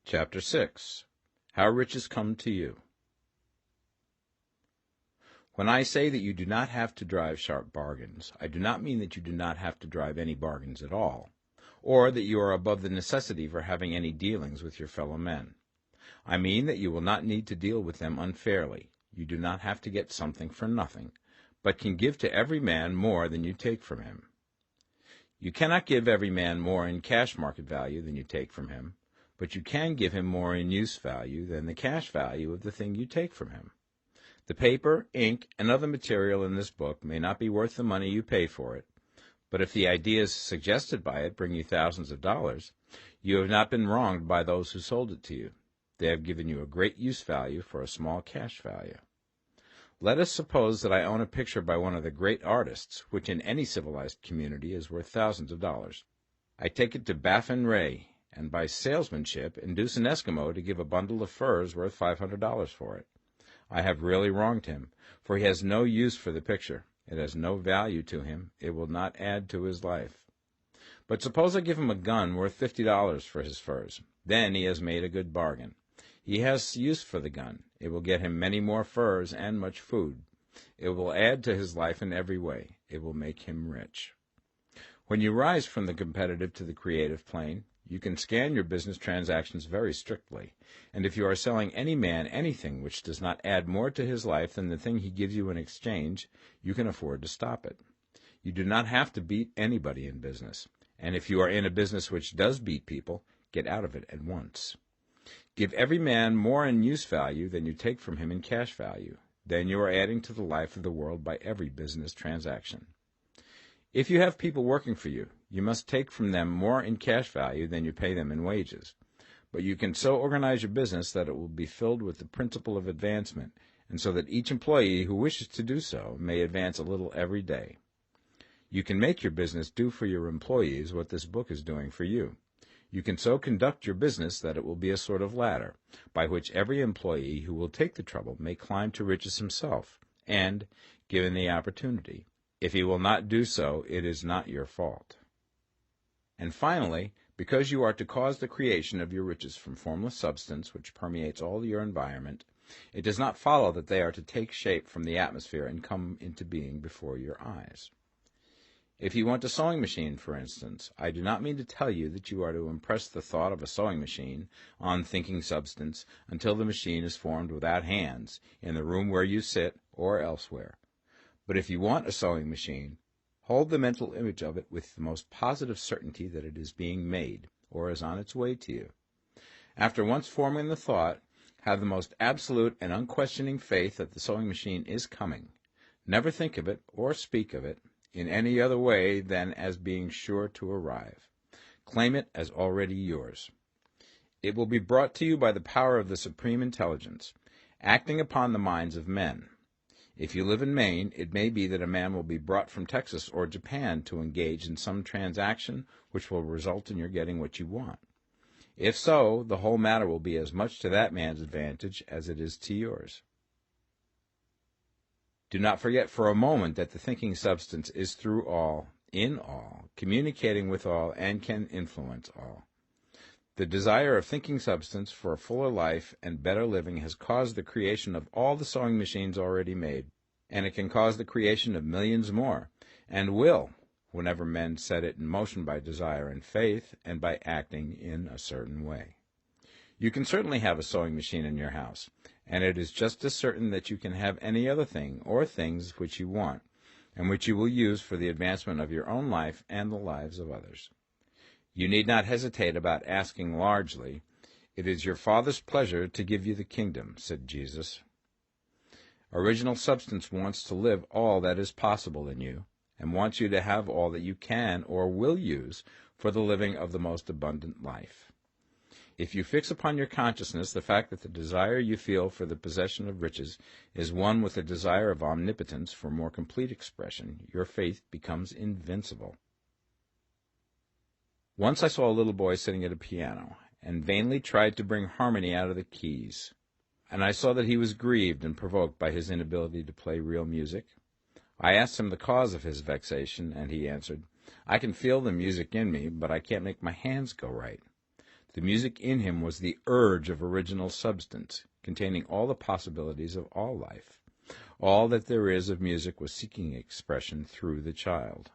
Chapter 6. How riches come to you. When I say that you do not have to drive sharp bargains, I do not mean that you do not have to drive any bargains at all, or that you are above the necessity for having any dealings with your fellow men. I mean that you will not need to deal with them unfairly. You do not have to get something for nothing, but can give to every man more than you take from him. You cannot give every man more in cash market value than you take from him, but you can give him more in use value than the cash value of the thing you take from him. The paper, ink, and other material in this book may not be worth the money you pay for it, but if the ideas suggested by it bring you thousands of dollars, you have not been wronged by those who sold it to you. They have given you a great use value for a small cash value. Let us suppose that I own a picture by one of the great artists, which in any civilized community is worth thousands of dollars. I take it to Baffin Ray, and by salesmanship induce an Eskimo to give a bundle of furs worth $500 for it. I have really wronged him, for he has no use for the picture. It has no value to him. It will not add to his life. But suppose I give him a gun worth $50 for his furs. Then he has made a good bargain. He has use for the gun. It will get him many more furs and much food. It will add to his life in every way. It will make him rich. When you rise from the competitive to the creative plane, you can scan your business transactions very strictly, and if you are selling any man anything which does not add more to his life than the thing he gives you in exchange, you can afford to stop it. You do not have to beat anybody in business, and if you are in a business which does beat people, get out of it at once. Give every man more in use value than you take from him in cash value. Then you are adding to the life of the world by every business transaction. If you have people working for you, you must take from them more in cash value than you pay them in wages. But you can so organize your business that it will be filled with the principle of advancement, and so that each employee who wishes to do so may advance a little every day. You can make your business do for your employees what this book is doing for you. You can so conduct your business that it will be a sort of ladder, by which every employee who will take the trouble may climb to riches himself, and, given the opportunity, if he will not do so, it is not your fault. And finally, because you are to cause the creation of your riches from formless substance which permeates all your environment, it does not follow that they are to take shape from the atmosphere and come into being before your eyes. If you want a sewing machine, for instance, I do not mean to tell you that you are to impress the thought of a sewing machine on thinking substance until the machine is formed without hands, in the room where you sit or elsewhere. But if you want a sewing machine, hold the mental image of it with the most positive certainty that it is being made, or is on its way to you. After once forming the thought, have the most absolute and unquestioning faith that the sewing machine is coming. Never think of it, or speak of it, in any other way than as being sure to arrive. Claim it as already yours. It will be brought to you by the power of the Supreme Intelligence, acting upon the minds of men. If you live in Maine, it may be that a man will be brought from Texas or Japan to engage in some transaction which will result in your getting what you want. If so, the whole matter will be as much to that man's advantage as it is to yours. Do not forget for a moment that the thinking substance is through all, in all, communicating with all, and can influence all. The desire of thinking substance for a fuller life and better living has caused the creation of all the sewing machines already made, and it can cause the creation of millions more, and will, whenever men set it in motion by desire and faith, and by acting in a certain way. You can certainly have a sewing machine in your house, and it is just as certain that you can have any other thing or things which you want, and which you will use for the advancement of your own life and the lives of others. You need not hesitate about asking largely. It is your Father's pleasure to give you the kingdom, said Jesus. Original substance wants to live all that is possible in you, and wants you to have all that you can or will use for the living of the most abundant life. If you fix upon your consciousness the fact that the desire you feel for the possession of riches is one with the desire of omnipotence for more complete expression, your faith becomes invincible. Once I saw a little boy sitting at a piano, and vainly tried to bring harmony out of the keys, and I saw that he was grieved and provoked by his inability to play real music. I asked him the cause of his vexation, and he answered, "I can feel the music in me, but I can't make my hands go right." The music in him was the urge of original substance, containing all the possibilities of all life. All that there is of music was seeking expression through the child.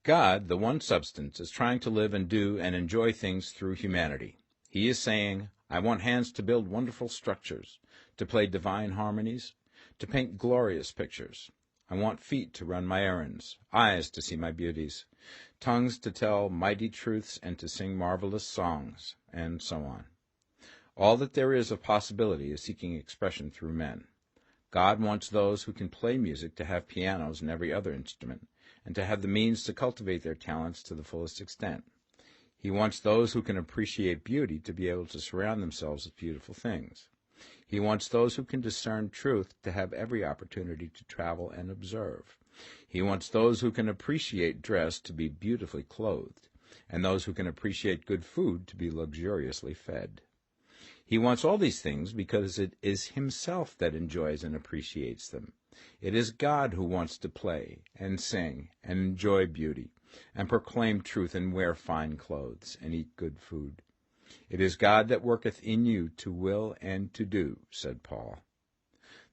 God, the one substance, is trying to live and do and enjoy things through humanity. He is saying, I want hands to build wonderful structures, to play divine harmonies, to paint glorious pictures. I want feet to run my errands, eyes to see my beauties, tongues to tell mighty truths and to sing marvelous songs, and so on. All that there is of possibility is seeking expression through men. God wants those who can play music to have pianos and every other instrument, and to have the means to cultivate their talents to the fullest extent. He wants those who can appreciate beauty to be able to surround themselves with beautiful things. He wants those who can discern truth to have every opportunity to travel and observe. He wants those who can appreciate dress to be beautifully clothed, and those who can appreciate good food to be luxuriously fed. He wants all these things because it is himself that enjoys and appreciates them. It is God who wants to play and sing and enjoy beauty and proclaim truth and wear fine clothes and eat good food. It is God that worketh in you to will and to do, said Paul.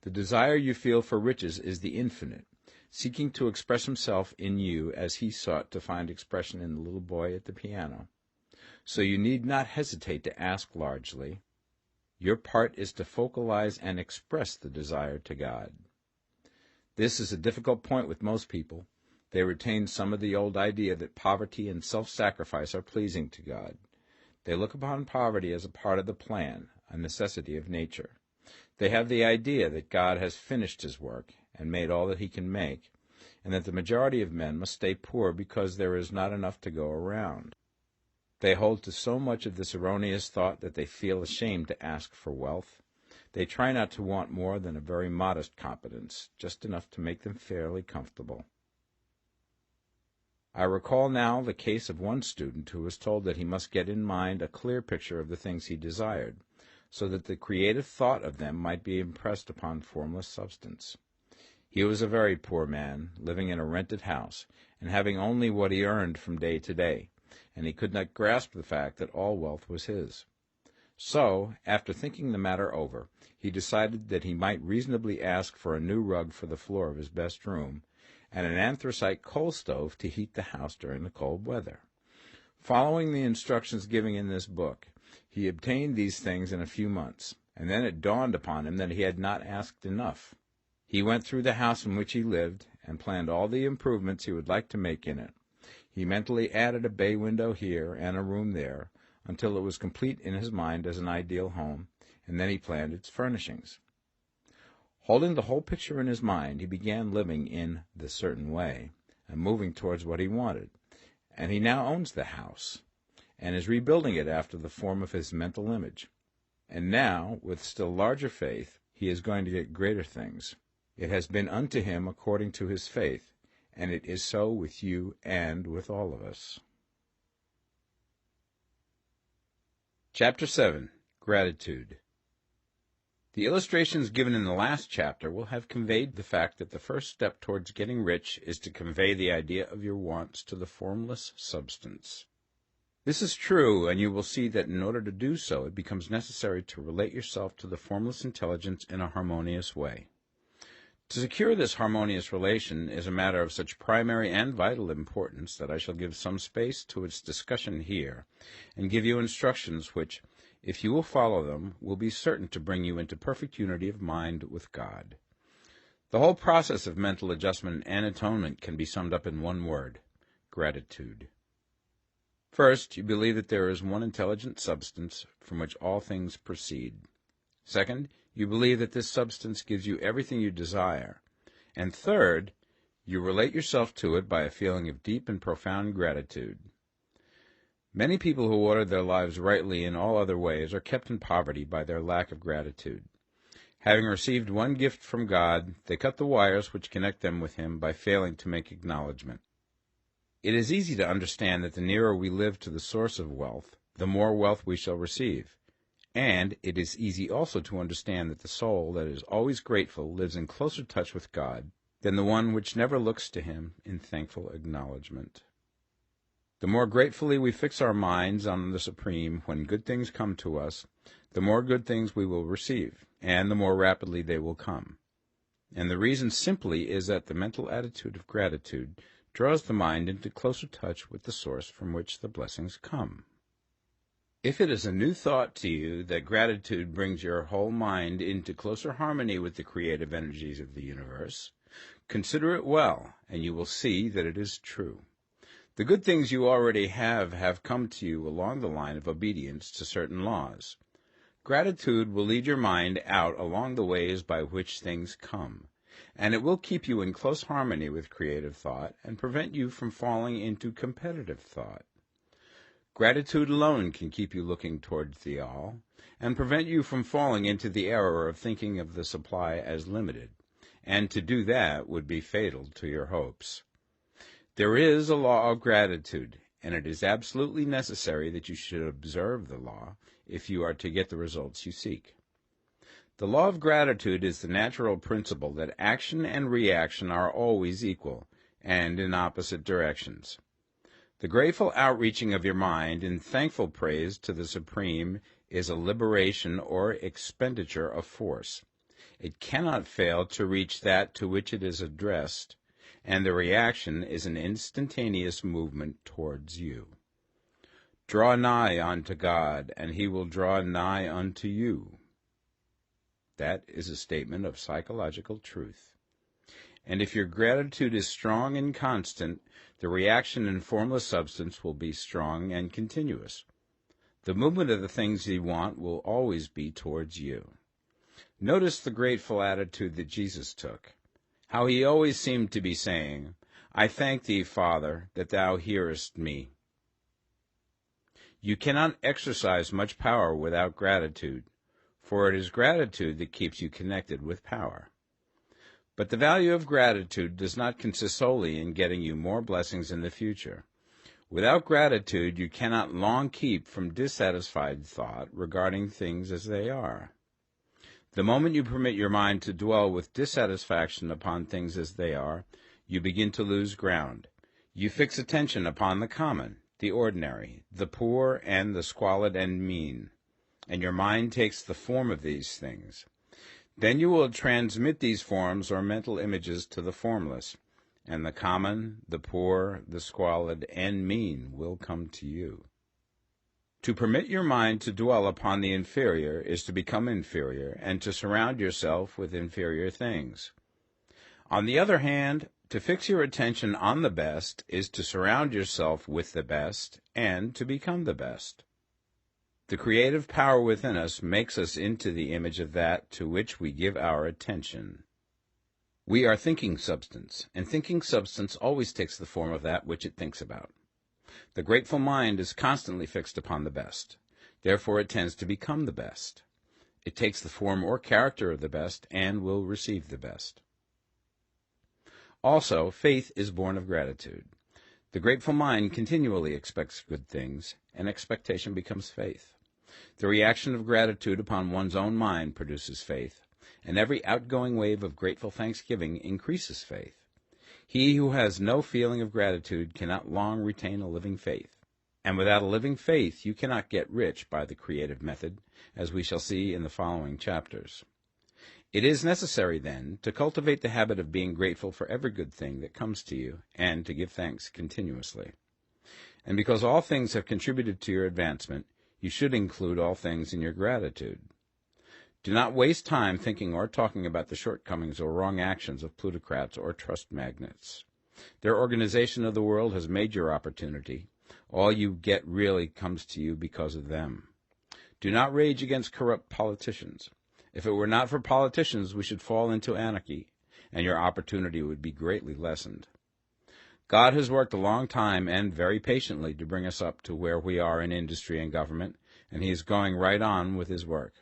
The desire you feel for riches is the infinite, seeking to express himself in you as he sought to find expression in the little boy at the piano. So you need not hesitate to ask largely. Your part is to focalize and express the desire to God. This is a difficult point with most people. They retain some of the old idea that poverty and self-sacrifice are pleasing to God. They look upon poverty as a part of the plan, a necessity of nature. They have the idea that God has finished his work and made all that he can make, and that the majority of men must stay poor because there is not enough to go around. They hold to so much of this erroneous thought that they feel ashamed to ask for wealth. They try not to want more than a very modest competence, just enough to make them fairly comfortable. I recall now the case of one student who was told that he must get in mind a clear picture of the things he desired, so that the creative thought of them might be impressed upon formless substance. He was a very poor man, living in a rented house, and having only what he earned from day to day, and he could not grasp the fact that all wealth was his. So, after thinking the matter over, he decided that he might reasonably ask for a new rug for the floor of his best room, and an anthracite coal stove to heat the house during the cold weather. Following the instructions given in this book, he obtained these things in a few months, and then it dawned upon him that he had not asked enough. He went through the house in which he lived and planned all the improvements he would like to make in it. He mentally added a bay window here and a room there, until it was complete in his mind as an ideal home, and then he planned its furnishings. Holding the whole picture in his mind, he began living in the certain way, and moving towards what he wanted, and he now owns the house, and is rebuilding it after the form of his mental image. And now, with still larger faith, he is going to get greater things. It has been unto him according to his faith, and it is so with you and with all of us. Chapter 7. Gratitude. The illustrations given in the last chapter will have conveyed the fact that the first step towards getting rich is to convey the idea of your wants to the formless substance. This is true, and you will see that in order to do so, it becomes necessary to relate yourself to the formless intelligence in a harmonious way. To secure this harmonious relation is a matter of such primary and vital importance that I shall give some space to its discussion here, and give you instructions which, if you will follow them, will be certain to bring you into perfect unity of mind with God. The whole process of mental adjustment and atonement can be summed up in one word: gratitude. First, you believe that there is one intelligent substance from which all things proceed. Second, you believe that this substance gives you everything you desire. And third, you relate yourself to it by a feeling of deep and profound gratitude. Many people who order their lives rightly in all other ways are kept in poverty by their lack of gratitude. Having received one gift from God, they cut the wires which connect them with Him by failing to make acknowledgment. It is easy to understand that the nearer we live to the source of wealth, the more wealth we shall receive. And it is easy also to understand that the soul that is always grateful lives in closer touch with God than the one which never looks to Him in thankful acknowledgment. The more gratefully we fix our minds on the Supreme when good things come to us, the more good things we will receive, and the more rapidly they will come. And the reason simply is that the mental attitude of gratitude draws the mind into closer touch with the source from which the blessings come. If it is a new thought to you that gratitude brings your whole mind into closer harmony with the creative energies of the universe, consider it well, and you will see that it is true. The good things you already have come to you along the line of obedience to certain laws. Gratitude will lead your mind out along the ways by which things come, and it will keep you in close harmony with creative thought and prevent you from falling into competitive thought. Gratitude alone can keep you looking towards the all, and prevent you from falling into the error of thinking of the supply as limited, and to do that would be fatal to your hopes. There is a law of gratitude, and it is absolutely necessary that you should observe the law if you are to get the results you seek. The law of gratitude is the natural principle that action and reaction are always equal, and in opposite directions. The grateful outreaching of your mind in thankful praise to the Supreme is a liberation or expenditure of force. It cannot fail to reach that to which it is addressed, and the reaction is an instantaneous movement towards you. Draw nigh unto God, and he will draw nigh unto you. That is a statement of psychological truth. And if your gratitude is strong and constant, the reaction in formless substance will be strong and continuous. The movement of the things you want will always be towards you. Notice the grateful attitude that Jesus took. How he always seemed to be saying, I thank thee, Father, that thou hearest me. You cannot exercise much power without gratitude, for it is gratitude that keeps you connected with power. But the value of gratitude does not consist solely in getting you more blessings in the future. Without gratitude, you cannot long keep from dissatisfied thought regarding things as they are. The moment you permit your mind to dwell with dissatisfaction upon things as they are, you begin to lose ground. You fix attention upon the common, the ordinary, the poor, and the squalid and mean, and your mind takes the form of these things. Then you will transmit these forms or mental images to the formless, and the common, the poor, the squalid, and mean will come to you. To permit your mind to dwell upon the inferior is to become inferior, and to surround yourself with inferior things. On the other hand, to fix your attention on the best is to surround yourself with the best, and to become the best. The creative power within us makes us into the image of that to which we give our attention. We are thinking substance, and thinking substance always takes the form of that which it thinks about. The grateful mind is constantly fixed upon the best. Therefore it tends to become the best. It takes the form or character of the best and will receive the best. Also, faith is born of gratitude. The grateful mind continually expects good things, and expectation becomes faith. The reaction of gratitude upon one's own mind produces faith, and every outgoing wave of grateful thanksgiving increases faith. He who has no feeling of gratitude cannot long retain a living faith. And without a living faith, you cannot get rich by the creative method, as we shall see in the following chapters. It is necessary, then, to cultivate the habit of being grateful for every good thing that comes to you, and to give thanks continuously. And because all things have contributed to your advancement, you should include all things in your gratitude. Do not waste time thinking or talking about the shortcomings or wrong actions of plutocrats or trust magnates. Their organization of the world has made your opportunity. All you get really comes to you because of them. Do not rage against corrupt politicians. If it were not for politicians, we should fall into anarchy, and your opportunity would be greatly lessened. God has worked a long time and very patiently to bring us up to where we are in industry and government, and he is going right on with his work.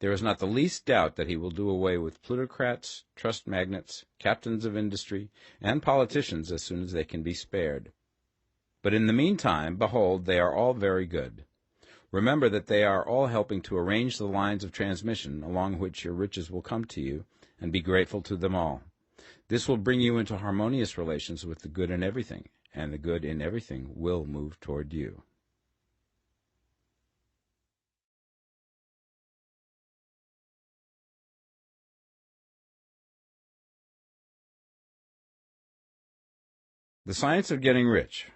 There is not the least doubt that he will do away with plutocrats, trust magnates, captains of industry, and politicians as soon as they can be spared. But in the meantime, behold, they are all very good. Remember that they are all helping to arrange the lines of transmission along which your riches will come to you, and be grateful to them all. This will bring you into harmonious relations with the good in everything, and the good in everything will move toward you. The Science of Getting Rich,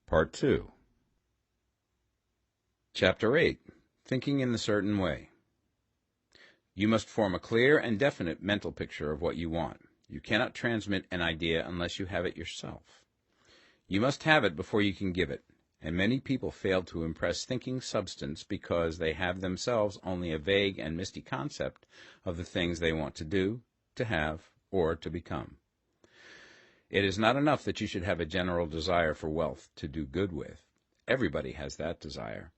Part 2. Chapter 8. Thinking in the Certain Way. You must form a clear and definite mental picture of what you want. You cannot transmit an idea unless you have it yourself. You must have it before you can give it, and many people fail to impress thinking substance because they have themselves only a vague and misty concept of the things they want to do, to have, or to become. It is not enough that you should have a general desire for wealth to do good with. Everybody has that desire.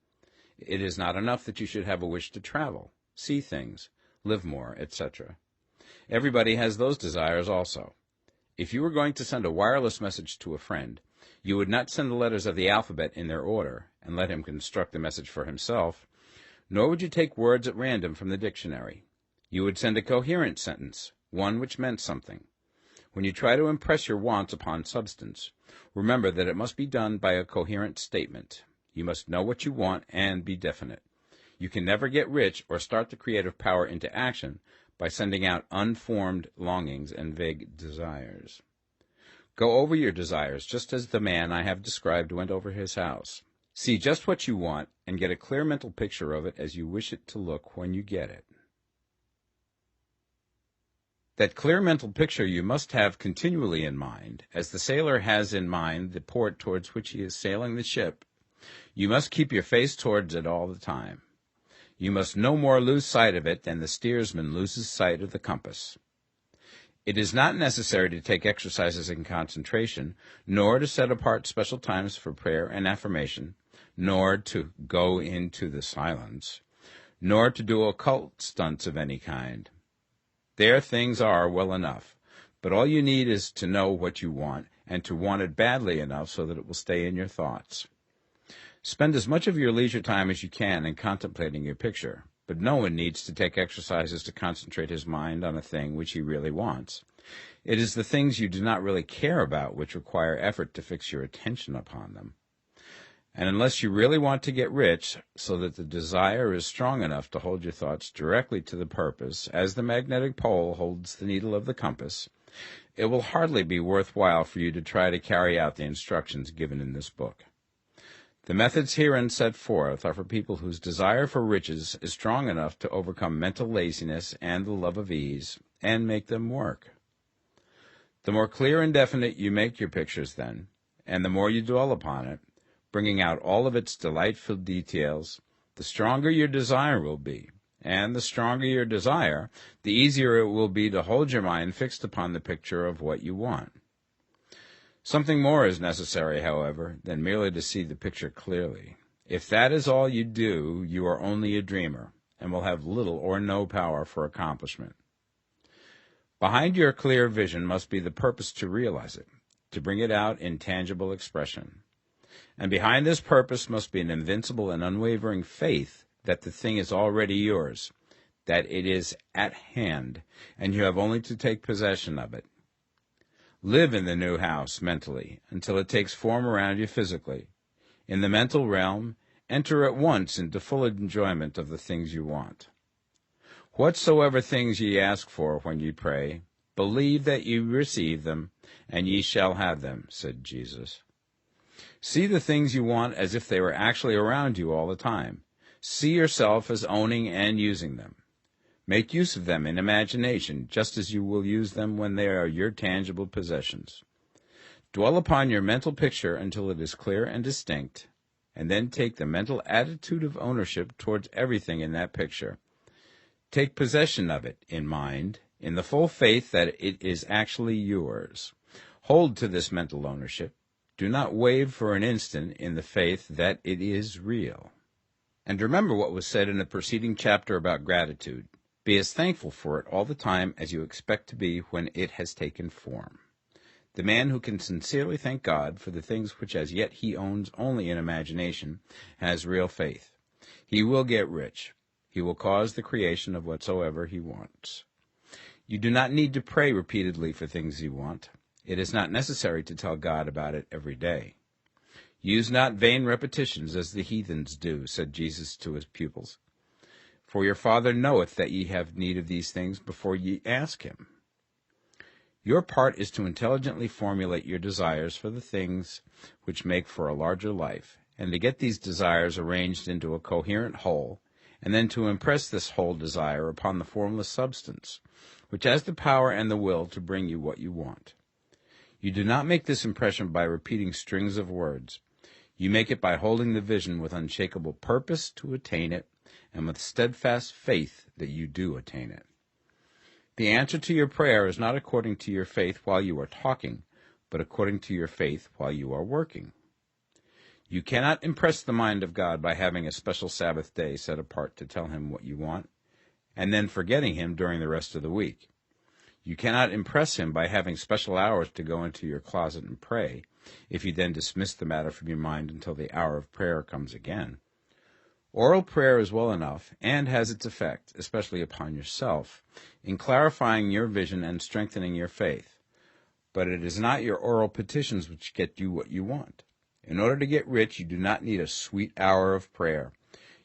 It is not enough that you should have a wish to travel, see things, live more, etc. Everybody has those desires also. If you were going to send a wireless message to a friend, you would not send the letters of the alphabet in their order and let him construct the message for himself, nor would you take words at random from the dictionary. You would send a coherent sentence, one which meant something. When you try to impress your wants upon substance, remember that it must be done by a coherent statement. You must know what you want and be definite. You can never get rich or start the creative power into action by sending out unformed longings and vague desires. Go over your desires just as the man I have described went over his house. See just what you want and get a clear mental picture of it as you wish it to look when you get it. That clear mental picture you must have continually in mind, as the sailor has in mind the port towards which he is sailing the ship. You must keep your face towards it all the time. You must no more lose sight of it than the steersman loses sight of the compass. It is not necessary to take exercises in concentration, nor to set apart special times for prayer and affirmation, nor to go into the silence, nor to do occult stunts of any kind. There things are well enough, but all you need is to know what you want, and to want it badly enough so that it will stay in your thoughts. Spend as much of your leisure time as you can in contemplating your picture, but no one needs to take exercises to concentrate his mind on a thing which he really wants. It is the things you do not really care about which require effort to fix your attention upon them. And unless you really want to get rich, so that the desire is strong enough to hold your thoughts directly to the purpose, as the magnetic pole holds the needle of the compass, it will hardly be worthwhile for you to try to carry out the instructions given in this book. The methods herein set forth are for people whose desire for riches is strong enough to overcome mental laziness and the love of ease, and make them work. The more clear and definite you make your pictures then, and the more you dwell upon it, bringing out all of its delightful details, the stronger your desire will be, and the stronger your desire, the easier it will be to hold your mind fixed upon the picture of what you want. Something more is necessary, however, than merely to see the picture clearly. If that is all you do, you are only a dreamer, and will have little or no power for accomplishment. Behind your clear vision must be the purpose to realize it, to bring it out in tangible expression. And behind this purpose must be an invincible and unwavering faith that the thing is already yours, that it is at hand, and you have only to take possession of it. Live in the new house mentally until it takes form around you physically. In the mental realm, enter at once into full enjoyment of the things you want. Whatsoever things ye ask for when ye pray, believe that ye receive them, and ye shall have them, said Jesus. See the things you want as if they were actually around you all the time. See yourself as owning and using them. Make use of them in imagination, just as you will use them when they are your tangible possessions. Dwell upon your mental picture until it is clear and distinct, and then take the mental attitude of ownership towards everything in that picture. Take possession of it in mind, in the full faith that it is actually yours. Hold to this mental ownership. Do not waver for an instant in the faith that it is real. And remember what was said in the preceding chapter about gratitude. Be as thankful for it all the time as you expect to be when it has taken form. The man who can sincerely thank God for the things which as yet he owns only in imagination has real faith. He will get rich. He will cause the creation of whatsoever he wants. You do not need to pray repeatedly for things you want. It is not necessary to tell God about it every day. Use not vain repetitions as the heathens do, said Jesus to his pupils. For your Father knoweth that ye have need of these things before ye ask him. Your part is to intelligently formulate your desires for the things which make for a larger life, and to get these desires arranged into a coherent whole, and then to impress this whole desire upon the formless substance, which has the power and the will to bring you what you want. You do not make this impression by repeating strings of words. You make it by holding the vision with unshakable purpose to attain it, and with steadfast faith that you do attain it. The answer to your prayer is not according to your faith while you are talking, but according to your faith while you are working. You cannot impress the mind of God by having a special Sabbath day set apart to tell him what you want, and then forgetting him during the rest of the week. You cannot impress him by having special hours to go into your closet and pray, if you then dismiss the matter from your mind until the hour of prayer comes again. Oral prayer is well enough, and has its effect, especially upon yourself, in clarifying your vision and strengthening your faith. But it is not your oral petitions which get you what you want. In order to get rich, you do not need a sweet hour of prayer.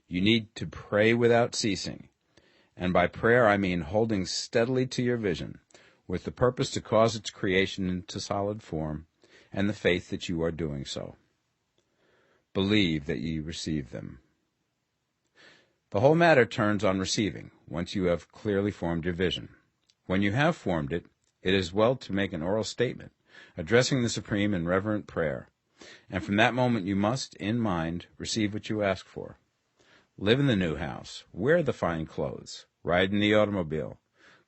You need to pray without ceasing. And by prayer I mean holding steadily to your vision, with the purpose to cause its creation into solid form, and the faith that you are doing so. Believe that ye receive them. The whole matter turns on receiving, once you have clearly formed your vision. When you have formed it, it is well to make an oral statement, addressing the Supreme in reverent prayer, and from that moment you must, in mind, receive what you ask for. Live in the new house, wear the fine clothes, ride in the automobile,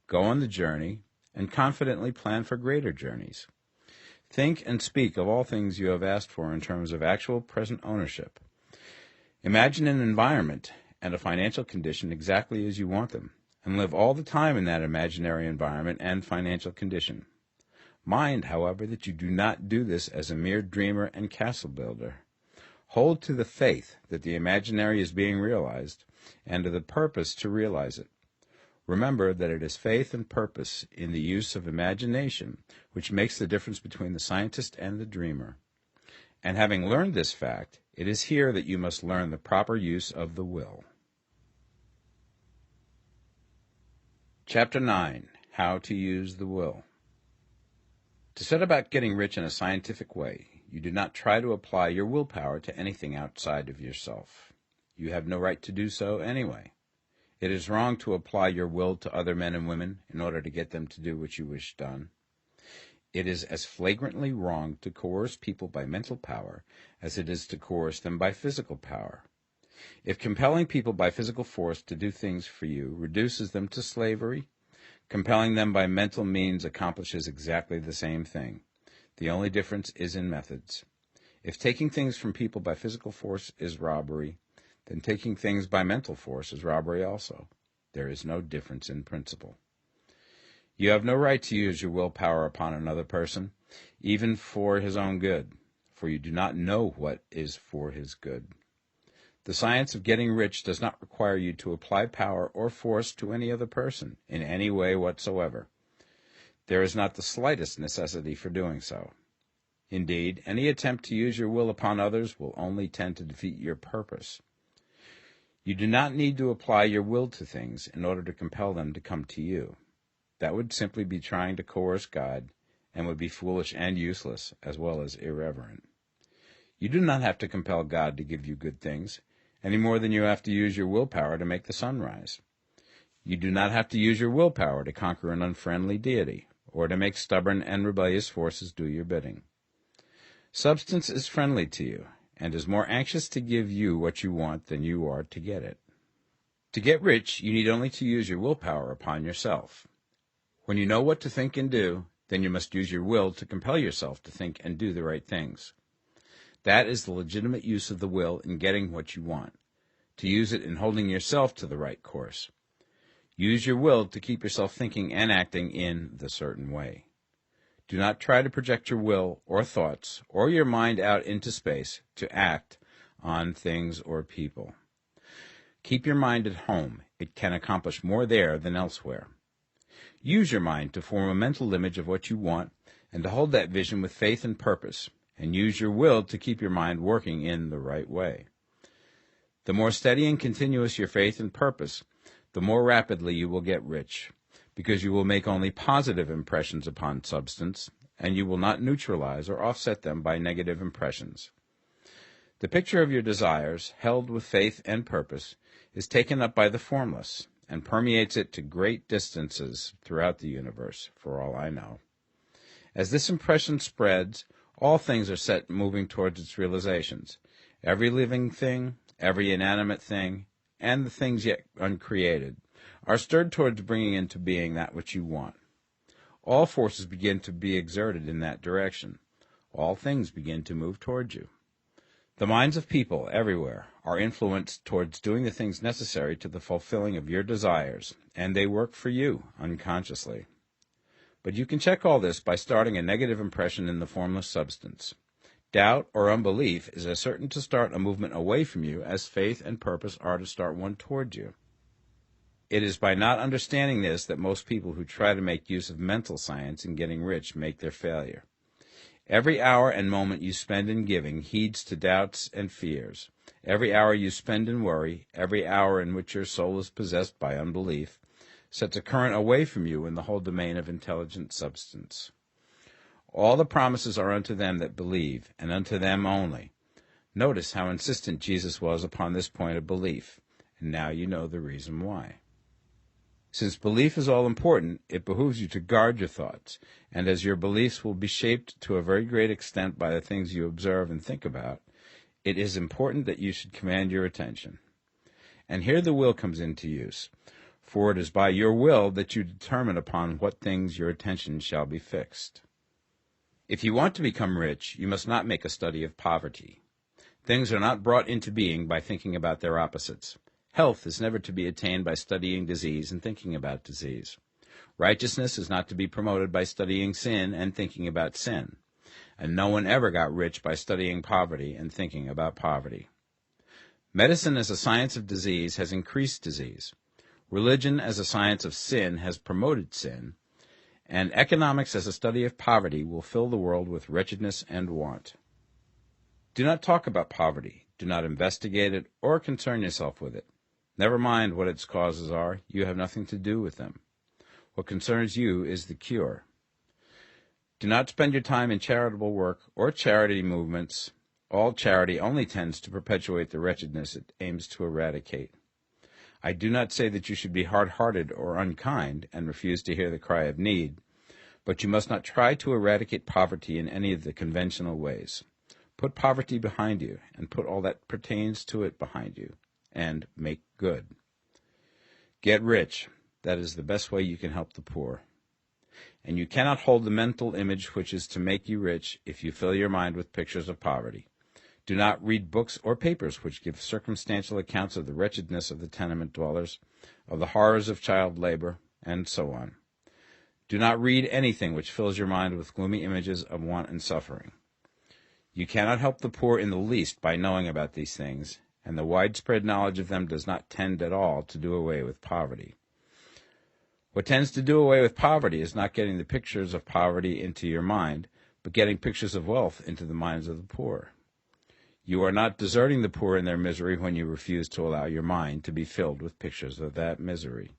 go on the journey, and confidently plan for greater journeys. Think and speak of all things you have asked for in terms of actual present ownership. Imagine an environment and a financial condition exactly as you want them, and live all the time in that imaginary environment and financial condition. Mind, however, that you do not do this as a mere dreamer and castle builder. Hold to the faith that the imaginary is being realized, and to the purpose to realize it. Remember that it is faith and purpose in the use of imagination which makes the difference between the scientist and the dreamer. And having learned this fact, it is here that you must learn the proper use of the will. Chapter 9. How to Use the Will. To set about getting rich in a scientific way, you do not try to apply your willpower to anything outside of yourself. You have no right to do so anyway. It is wrong to apply your will to other men and women in order to get them to do what you wish done. It is as flagrantly wrong to coerce people by mental power as it is to coerce them by physical power. If compelling people by physical force to do things for you reduces them to slavery, compelling them by mental means accomplishes exactly the same thing. The only difference is in methods. If taking things from people by physical force is robbery, then taking things by mental force is robbery also. There is no difference in principle. You have no right to use your willpower upon another person, even for his own good, for you do not know what is for his good. The science of getting rich does not require you to apply power or force to any other person in any way whatsoever. There is not the slightest necessity for doing so. Indeed, any attempt to use your will upon others will only tend to defeat your purpose. You do not need to apply your will to things in order to compel them to come to you. That would simply be trying to coerce God, and would be foolish and useless, as well as irreverent. You do not have to compel God to give you good things, any more than you have to use your willpower to make the sun rise. You do not have to use your willpower to conquer an unfriendly deity, or to make stubborn and rebellious forces do your bidding. Substance is friendly to you, and is more anxious to give you what you want than you are to get it. To get rich, you need only to use your willpower upon yourself. When you know what to think and do, then you must use your will to compel yourself to think and do the right things. That is the legitimate use of the will in getting what you want, to use it in holding yourself to the right course. Use your will to keep yourself thinking and acting in the certain way. Do not try to project your will or thoughts or your mind out into space to act on things or people. Keep your mind at home. It can accomplish more there than elsewhere. Use your mind to form a mental image of what you want and to hold that vision with faith and purpose, and use your will to keep your mind working in the right way. The more steady and continuous your faith and purpose, the more rapidly you will get rich, because you will make only positive impressions upon substance, and you will not neutralize or offset them by negative impressions. The picture of your desires, held with faith and purpose, is taken up by the formless, and permeates it to great distances throughout the universe, for all I know. As this impression spreads, all things are set moving towards its realizations. Every living thing, every inanimate thing, and the things yet uncreated, are stirred towards bringing into being that which you want. All forces begin to be exerted in that direction. All things begin to move towards you. The minds of people everywhere are influenced towards doing the things necessary to the fulfilling of your desires, and they work for you unconsciously. But you can check all this by starting a negative impression in the formless substance. Doubt or unbelief is as certain to start a movement away from you as faith and purpose are to start one toward you. It is by not understanding this that most people who try to make use of mental science in getting rich make their failure. Every hour and moment you spend in giving heeds to doubts and fears. Every hour you spend in worry, every hour in which your soul is possessed by unbelief, sets a current away from you in the whole domain of intelligent substance. All the promises are unto them that believe, and unto them only. Notice how insistent Jesus was upon this point of belief, and now you know the reason why. Since belief is all important, it behooves you to guard your thoughts, and as your beliefs will be shaped to a very great extent by the things you observe and think about, it is important that you should command your attention. And here the will comes into use, for it is by your will that you determine upon what things your attention shall be fixed. If you want to become rich, you must not make a study of poverty. Things are not brought into being by thinking about their opposites. Health is never to be attained by studying disease and thinking about disease. Righteousness is not to be promoted by studying sin and thinking about sin. And no one ever got rich by studying poverty and thinking about poverty. Medicine as a science of disease has increased disease. Religion as a science of sin has promoted sin. And economics as a study of poverty will fill the world with wretchedness and want. Do not talk about poverty. Do not investigate it or concern yourself with it. Never mind what its causes are. You have nothing to do with them. What concerns you is the cure. Do not spend your time in charitable work or charity movements. All charity only tends to perpetuate the wretchedness it aims to eradicate. I do not say that you should be hard-hearted or unkind and refuse to hear the cry of need, but you must not try to eradicate poverty in any of the conventional ways. Put poverty behind you, and put all that pertains to it behind you, and make good. Get rich. That is the best way you can help the poor. And you cannot hold the mental image which is to make you rich if you fill your mind with pictures of poverty. Do not read books or papers which give circumstantial accounts of the wretchedness of the tenement dwellers, of the horrors of child labor, and so on. Do not read anything which fills your mind with gloomy images of want and suffering. You cannot help the poor in the least by knowing about these things, and the widespread knowledge of them does not tend at all to do away with poverty. What tends to do away with poverty is not getting the pictures of poverty into your mind, but getting pictures of wealth into the minds of the poor. You are not deserting the poor in their misery when you refuse to allow your mind to be filled with pictures of that misery.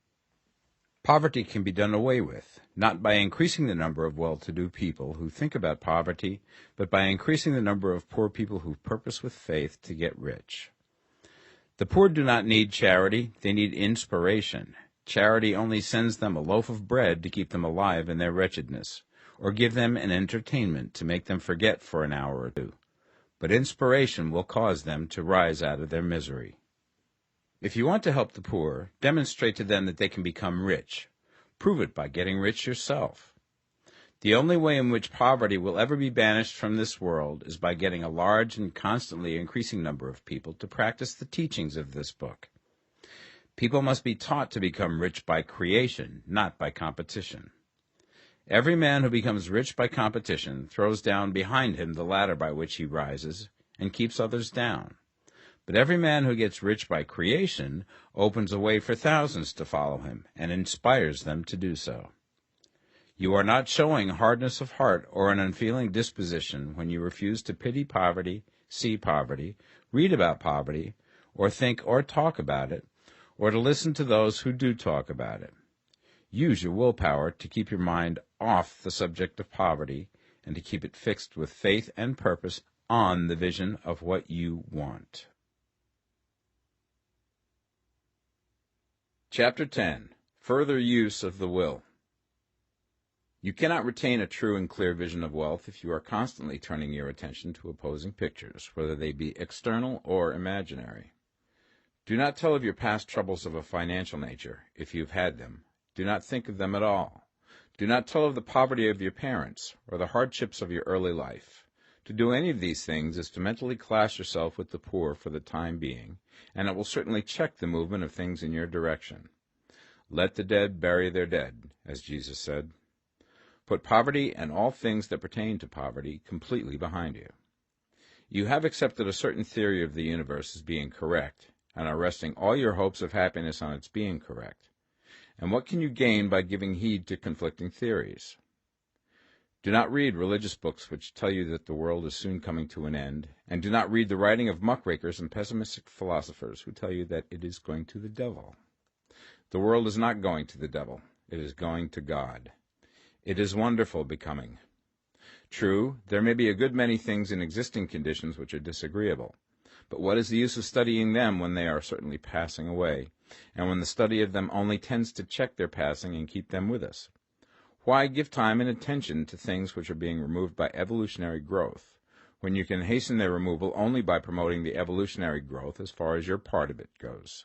Poverty can be done away with, not by increasing the number of well-to-do people who think about poverty, but by increasing the number of poor people who purpose with faith to get rich. The poor do not need charity, they need inspiration. Charity only sends them a loaf of bread to keep them alive in their wretchedness, or give them an entertainment to make them forget for an hour or two. But inspiration will cause them to rise out of their misery. If you want to help the poor, demonstrate to them that they can become rich. Prove it by getting rich yourself. The only way in which poverty will ever be banished from this world is by getting a large and constantly increasing number of people to practice the teachings of this book. People must be taught to become rich by creation, not by competition. Every man who becomes rich by competition throws down behind him the ladder by which he rises and keeps others down. But every man who gets rich by creation opens a way for thousands to follow him and inspires them to do so. You are not showing hardness of heart or an unfeeling disposition when you refuse to pity poverty, see poverty, read about poverty, or think or talk about it, or to listen to those who do talk about it. Use your willpower to keep your mind off the subject of poverty and to keep it fixed with faith and purpose on the vision of what you want. Chapter 10. Further Use of the Will. You cannot retain a true and clear vision of wealth if you are constantly turning your attention to opposing pictures, whether they be external or imaginary. Do not tell of your past troubles of a financial nature, if you have had them. Do not think of them at all. Do not tell of the poverty of your parents or the hardships of your early life. To do any of these things is to mentally class yourself with the poor for the time being, and it will certainly check the movement of things in your direction. Let the dead bury their dead, as Jesus said. Put poverty and all things that pertain to poverty completely behind you. You have accepted a certain theory of the universe as being correct, and are resting all your hopes of happiness on its being correct. And what can you gain by giving heed to conflicting theories? Do not read religious books which tell you that the world is soon coming to an end, and do not read the writing of muckrakers and pessimistic philosophers who tell you that it is going to the devil. The world is not going to the devil. It is going to God. It is wonderful becoming. True, there may be a good many things in existing conditions which are disagreeable, but what is the use of studying them when they are certainly passing away, and when the study of them only tends to check their passing and keep them with us? Why give time and attention to things which are being removed by evolutionary growth, when you can hasten their removal only by promoting the evolutionary growth as far as your part of it goes?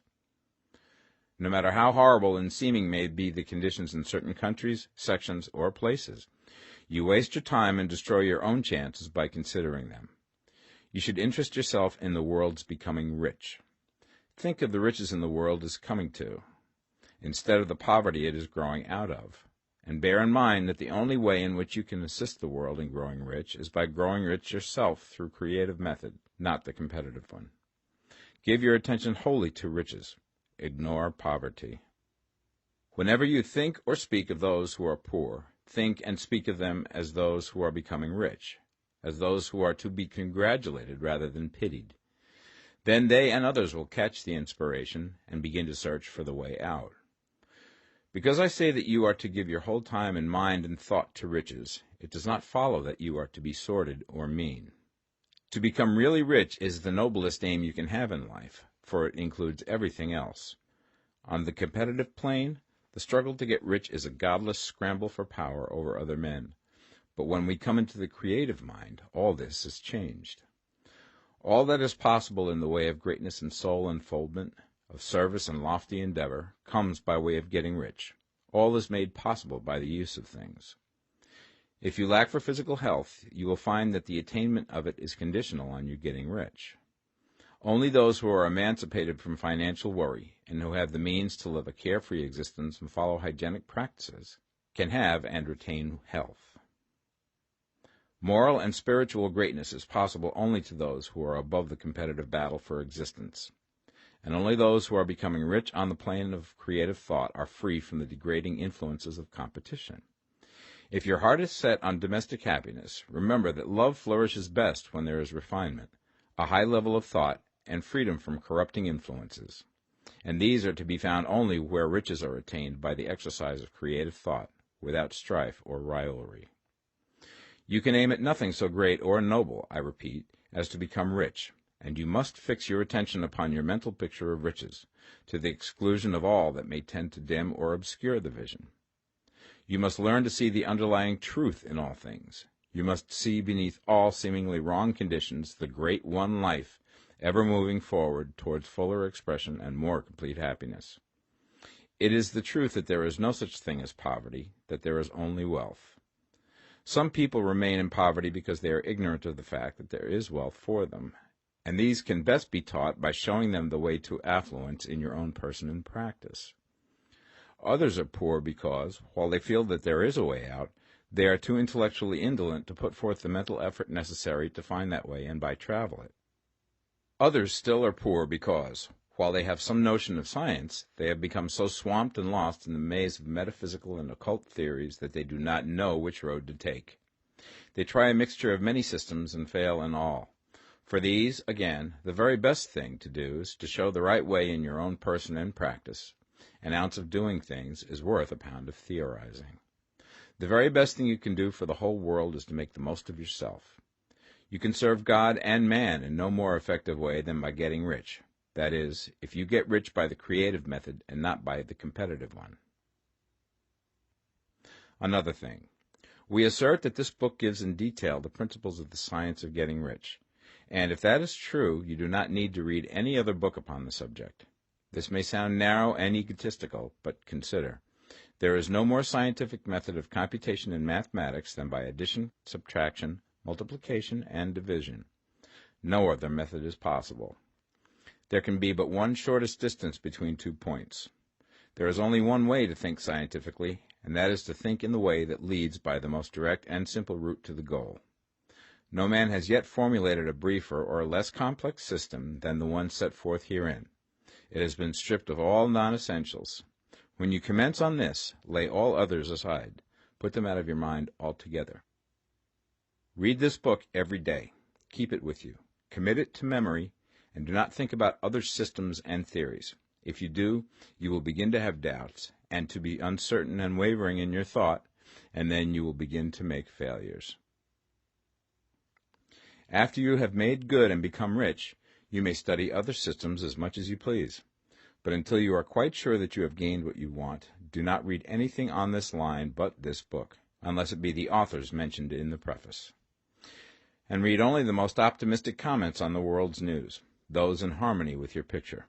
No matter how horrible and seeming may be the conditions in certain countries, sections, or places, you waste your time and destroy your own chances by considering them. You should interest yourself in the world's becoming rich. Think of the riches in the world is coming to, instead of the poverty it is growing out of. And bear in mind that the only way in which you can assist the world in growing rich is by growing rich yourself through creative method, not the competitive one. Give your attention wholly to riches. Ignore poverty. Whenever you think or speak of those who are poor, think and speak of them as those who are becoming rich, as those who are to be congratulated rather than pitied. Then they and others will catch the inspiration and begin to search for the way out. Because I say that you are to give your whole time and mind and thought to riches, it does not follow that you are to be sordid or mean. To become really rich is the noblest aim you can have in life, for it includes everything else. On the competitive plane, the struggle to get rich is a godless scramble for power over other men. But when we come into the creative mind, all this is changed. All that is possible in the way of greatness and soul unfoldment, of service and lofty endeavor, comes by way of getting rich. All is made possible by the use of things. If you lack for physical health, you will find that the attainment of it is conditional on you getting rich. Only those who are emancipated from financial worry and who have the means to live a carefree existence and follow hygienic practices can have and retain health. Moral and spiritual greatness is possible only to those who are above the competitive battle for existence, and only those who are becoming rich on the plane of creative thought are free from the degrading influences of competition. If your heart is set on domestic happiness, remember that love flourishes best when there is refinement, a high level of thought, and freedom from corrupting influences. And these are to be found only where riches are attained by the exercise of creative thought, without strife or rivalry. You can aim at nothing so great or noble, I repeat, as to become rich, and you must fix your attention upon your mental picture of riches, to the exclusion of all that may tend to dim or obscure the vision. You must learn to see the underlying truth in all things. You must see beneath all seemingly wrong conditions the great one life, ever moving forward towards fuller expression and more complete happiness. It is the truth that there is no such thing as poverty, that there is only wealth. Some people remain in poverty because they are ignorant of the fact that there is wealth for them, and these can best be taught by showing them the way to affluence in your own person and practice. Others are poor because, while they feel that there is a way out, they are too intellectually indolent to put forth the mental effort necessary to find that way and by travel it. Others still are poor because, while they have some notion of science, they have become so swamped and lost in the maze of metaphysical and occult theories that they do not know which road to take. They try a mixture of many systems and fail in all. For these, again, the very best thing to do is to show the right way in your own person and practice. An ounce of doing things is worth a pound of theorizing. The very best thing you can do for the whole world is to make the most of yourself. You can serve God and man in no more effective way than by getting rich. That is, if you get rich by the creative method and not by the competitive one. Another thing. We assert that this book gives in detail the principles of the science of getting rich. And if that is true, you do not need to read any other book upon the subject. This may sound narrow and egotistical, but consider. There is no more scientific method of computation in mathematics than by addition, subtraction, multiplication, and division. No other method is possible. There can be but one shortest distance between 2 points. There is only one way to think scientifically, and that is to think in the way that leads by the most direct and simple route to the goal. No man has yet formulated a briefer or less complex system than the one set forth herein. It has been stripped of all non-essentials. When you commence on this, lay all others aside. Put them out of your mind altogether. Read this book every day. Keep it with you. Commit it to memory, and do not think about other systems and theories. If you do, you will begin to have doubts, and to be uncertain and wavering in your thought, and then you will begin to make failures. After you have made good and become rich, you may study other systems as much as you please. But until you are quite sure that you have gained what you want, do not read anything on this line but this book, unless it be the authors mentioned in the preface. And read only the most optimistic comments on the world's news, those in harmony with your picture.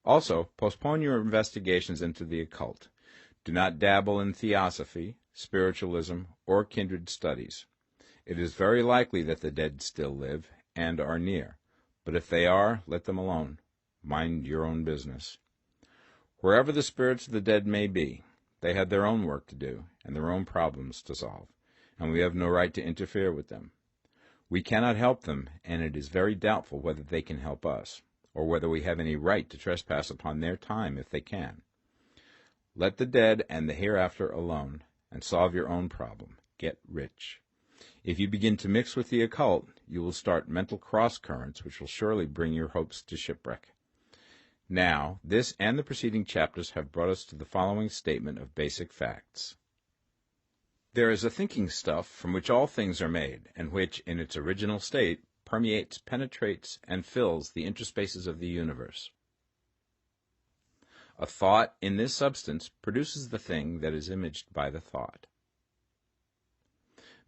Also, postpone your investigations into the occult. Do not dabble in theosophy, spiritualism, or kindred studies. It is very likely that the dead still live and are near, but if they are, let them alone. Mind your own business. Wherever the spirits of the dead may be, they have their own work to do and their own problems to solve, and we have no right to interfere with them. We cannot help them, and it is very doubtful whether they can help us, or whether we have any right to trespass upon their time if they can. Let the dead and the hereafter alone, and solve your own problem. Get rich. If you begin to mix with the occult, you will start mental cross-currents which will surely bring your hopes to shipwreck. Now, this and the preceding chapters have brought us to the following statement of basic facts. There is a thinking stuff from which all things are made, and which, in its original state, permeates, penetrates, and fills the interspaces of the universe. A thought in this substance produces the thing that is imaged by the thought.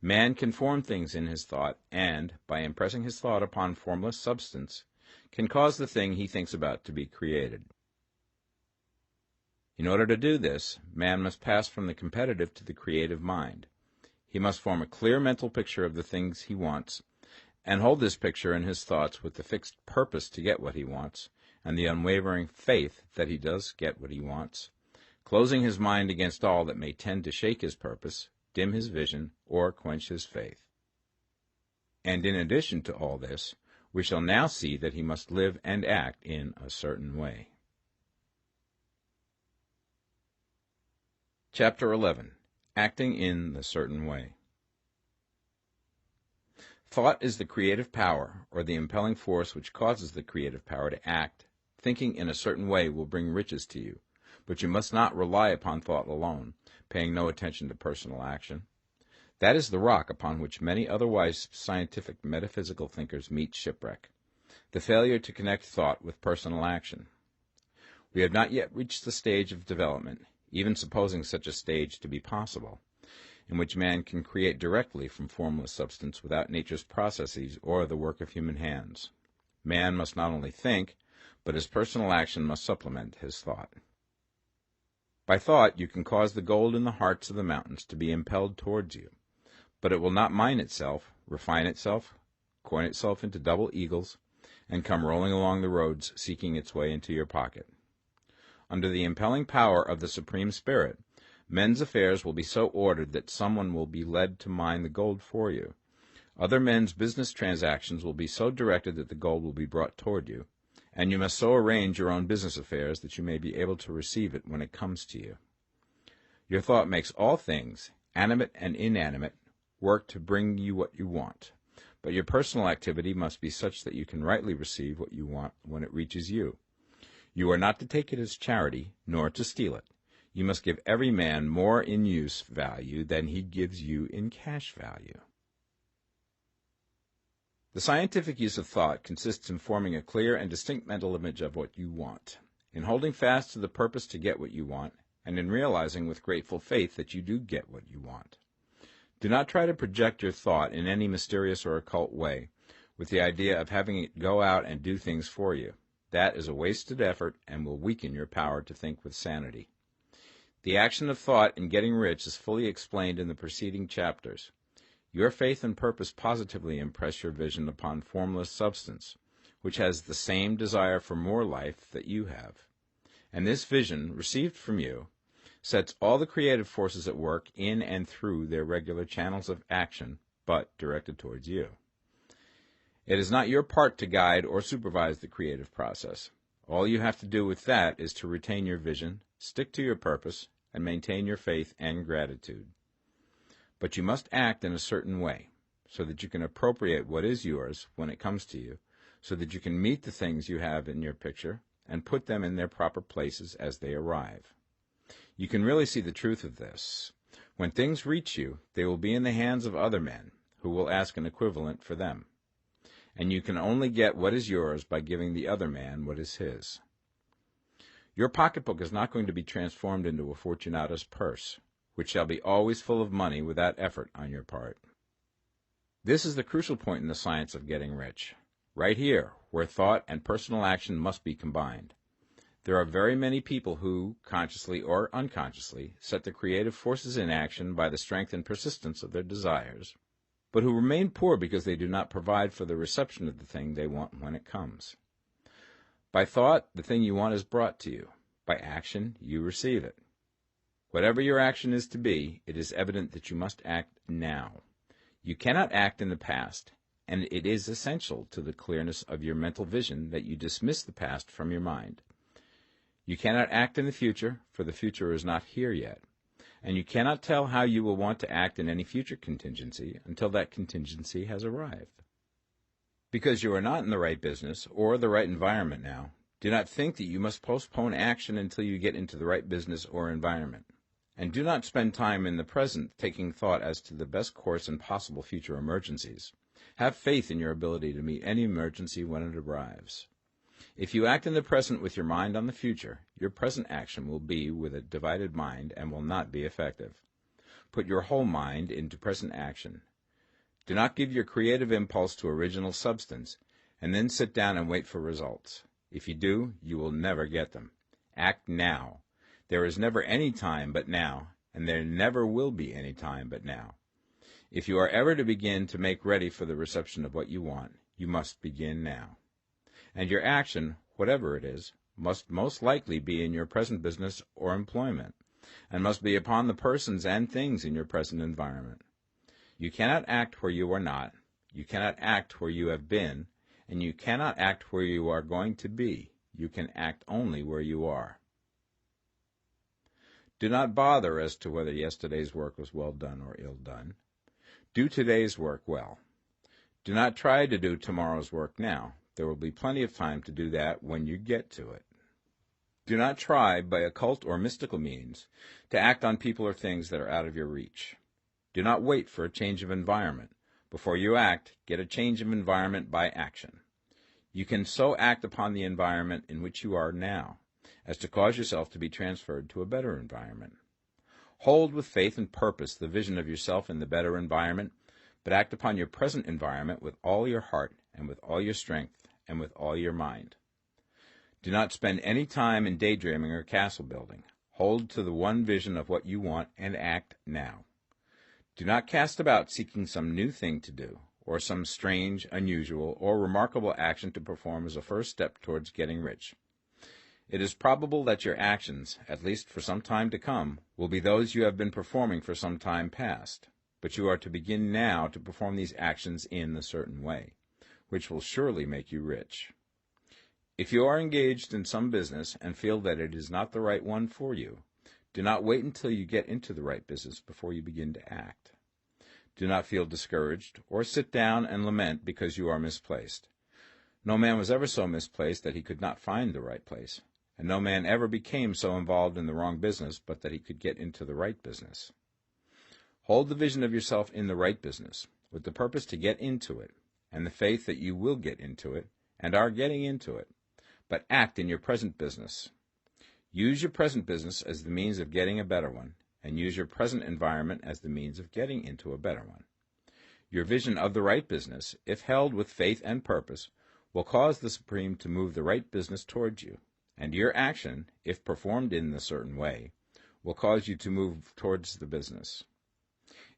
Man can form things in his thought, and, by impressing his thought upon formless substance, can cause the thing he thinks about to be created. In order to do this, man must pass from the competitive to the creative mind. He must form a clear mental picture of the things he wants, and hold this picture in his thoughts with the fixed purpose to get what he wants, and the unwavering faith that he does get what he wants, closing his mind against all that may tend to shake his purpose, dim his vision, or quench his faith. And in addition to all this, we shall now see that he must live and act in a certain way. Chapter 11. Acting in the Certain Way. Thought is the creative power, or the impelling force which causes the creative power to act. Thinking in a certain way will bring riches to you, but you must not rely upon thought alone, paying no attention to personal action. That is the rock upon which many otherwise scientific metaphysical thinkers meet shipwreck, the failure to connect thought with personal action. We have not yet reached the stage of development, even supposing such a stage to be possible, in which man can create directly from formless substance without nature's processes or the work of human hands. Man must not only think, but his personal action must supplement his thought. By thought you can cause the gold in the hearts of the mountains to be impelled towards you, but it will not mine itself, refine itself, coin itself into double eagles, and come rolling along the roads seeking its way into your pocket. Under the impelling power of the Supreme Spirit, men's affairs will be so ordered that someone will be led to mine the gold for you. Other men's business transactions will be so directed that the gold will be brought toward you, and you must so arrange your own business affairs that you may be able to receive it when it comes to you. Your thought makes all things, animate and inanimate, work to bring you what you want, but your personal activity must be such that you can rightly receive what you want when it reaches you. You are not to take it as charity, nor to steal it. You must give every man more in-use value than he gives you in cash value. The scientific use of thought consists in forming a clear and distinct mental image of what you want, in holding fast to the purpose to get what you want, and in realizing with grateful faith that you do get what you want. Do not try to project your thought in any mysterious or occult way, with the idea of having it go out and do things for you. That is a wasted effort and will weaken your power to think with sanity. The action of thought in getting rich is fully explained in the preceding chapters. Your faith and purpose positively impress your vision upon formless substance, which has the same desire for more life that you have. And this vision, received from you, sets all the creative forces at work in and through their regular channels of action, but directed towards you. It is not your part to guide or supervise the creative process. All you have to do with that is to retain your vision, stick to your purpose, and maintain your faith and gratitude. But you must act in a certain way, so that you can appropriate what is yours when it comes to you, so that you can meet the things you have in your picture and put them in their proper places as they arrive. You can really see the truth of this. When things reach you, they will be in the hands of other men, who will ask an equivalent for them. And you can only get what is yours by giving the other man what is his. Your pocketbook is not going to be transformed into a Fortunata's purse, which shall be always full of money without effort on your part. This is the crucial point in the science of getting rich, right here, where thought and personal action must be combined. There are very many people who, consciously or unconsciously, set the creative forces in action by the strength and persistence of their desires, but who remain poor because they do not provide for the reception of the thing they want when it comes. By thought, the thing you want is brought to you. By action, you receive it. Whatever your action is to be, it is evident that you must act now. You cannot act in the past, and it is essential to the clearness of your mental vision that you dismiss the past from your mind. You cannot act in the future, for the future is not here yet, and you cannot tell how you will want to act in any future contingency until that contingency has arrived. Because you are not in the right business or the right environment now, do not think that you must postpone action until you get into the right business or environment. And do not spend time in the present taking thought as to the best course in possible future emergencies. Have faith in your ability to meet any emergency when it arrives. If you act in the present with your mind on the future, your present action will be with a divided mind and will not be effective. Put your whole mind into present action. Do not give your creative impulse to original substance, and then sit down and wait for results. If you do, you will never get them. Act now. There is never any time but now, and there never will be any time but now. If you are ever to begin to make ready for the reception of what you want, you must begin now. And your action, whatever it is, must most likely be in your present business or employment, and must be upon the persons and things in your present environment. You cannot act where you are not, you cannot act where you have been, and you cannot act where you are going to be. You can act only where you are. Do not bother as to whether yesterday's work was well done or ill done. Do today's work well. Do not try to do tomorrow's work now. There will be plenty of time to do that when you get to it. Do not try, by occult or mystical means, to act on people or things that are out of your reach. Do not wait for a change of environment. Before you act, get a change of environment by action. You can so act upon the environment in which you are now, as to cause yourself to be transferred to a better environment. Hold with faith and purpose the vision of yourself in the better environment, but act upon your present environment with all your heart and with all your strength and with all your mind. Do not spend any time in daydreaming or castle building. Hold to the one vision of what you want and act now. Do not cast about seeking some new thing to do, or some strange, unusual, or remarkable action to perform as a first step towards getting rich. It is probable that your actions, at least for some time to come, will be those you have been performing for some time past, but you are to begin now to perform these actions in a certain way, which will surely make you rich. If you are engaged in some business and feel that it is not the right one for you, do not wait until you get into the right business before you begin to act. Do not feel discouraged or sit down and lament because you are misplaced. No man was ever so misplaced that he could not find the right place, and no man ever became so involved in the wrong business but that he could get into the right business. Hold the vision of yourself in the right business, with the purpose to get into it, and the faith that you will get into it, and are getting into it, but act in your present business. Use your present business as the means of getting a better one, and use your present environment as the means of getting into a better one. Your vision of the right business, if held with faith and purpose, will cause the Supreme to move the right business towards you, and your action, if performed in a certain way, will cause you to move towards the business.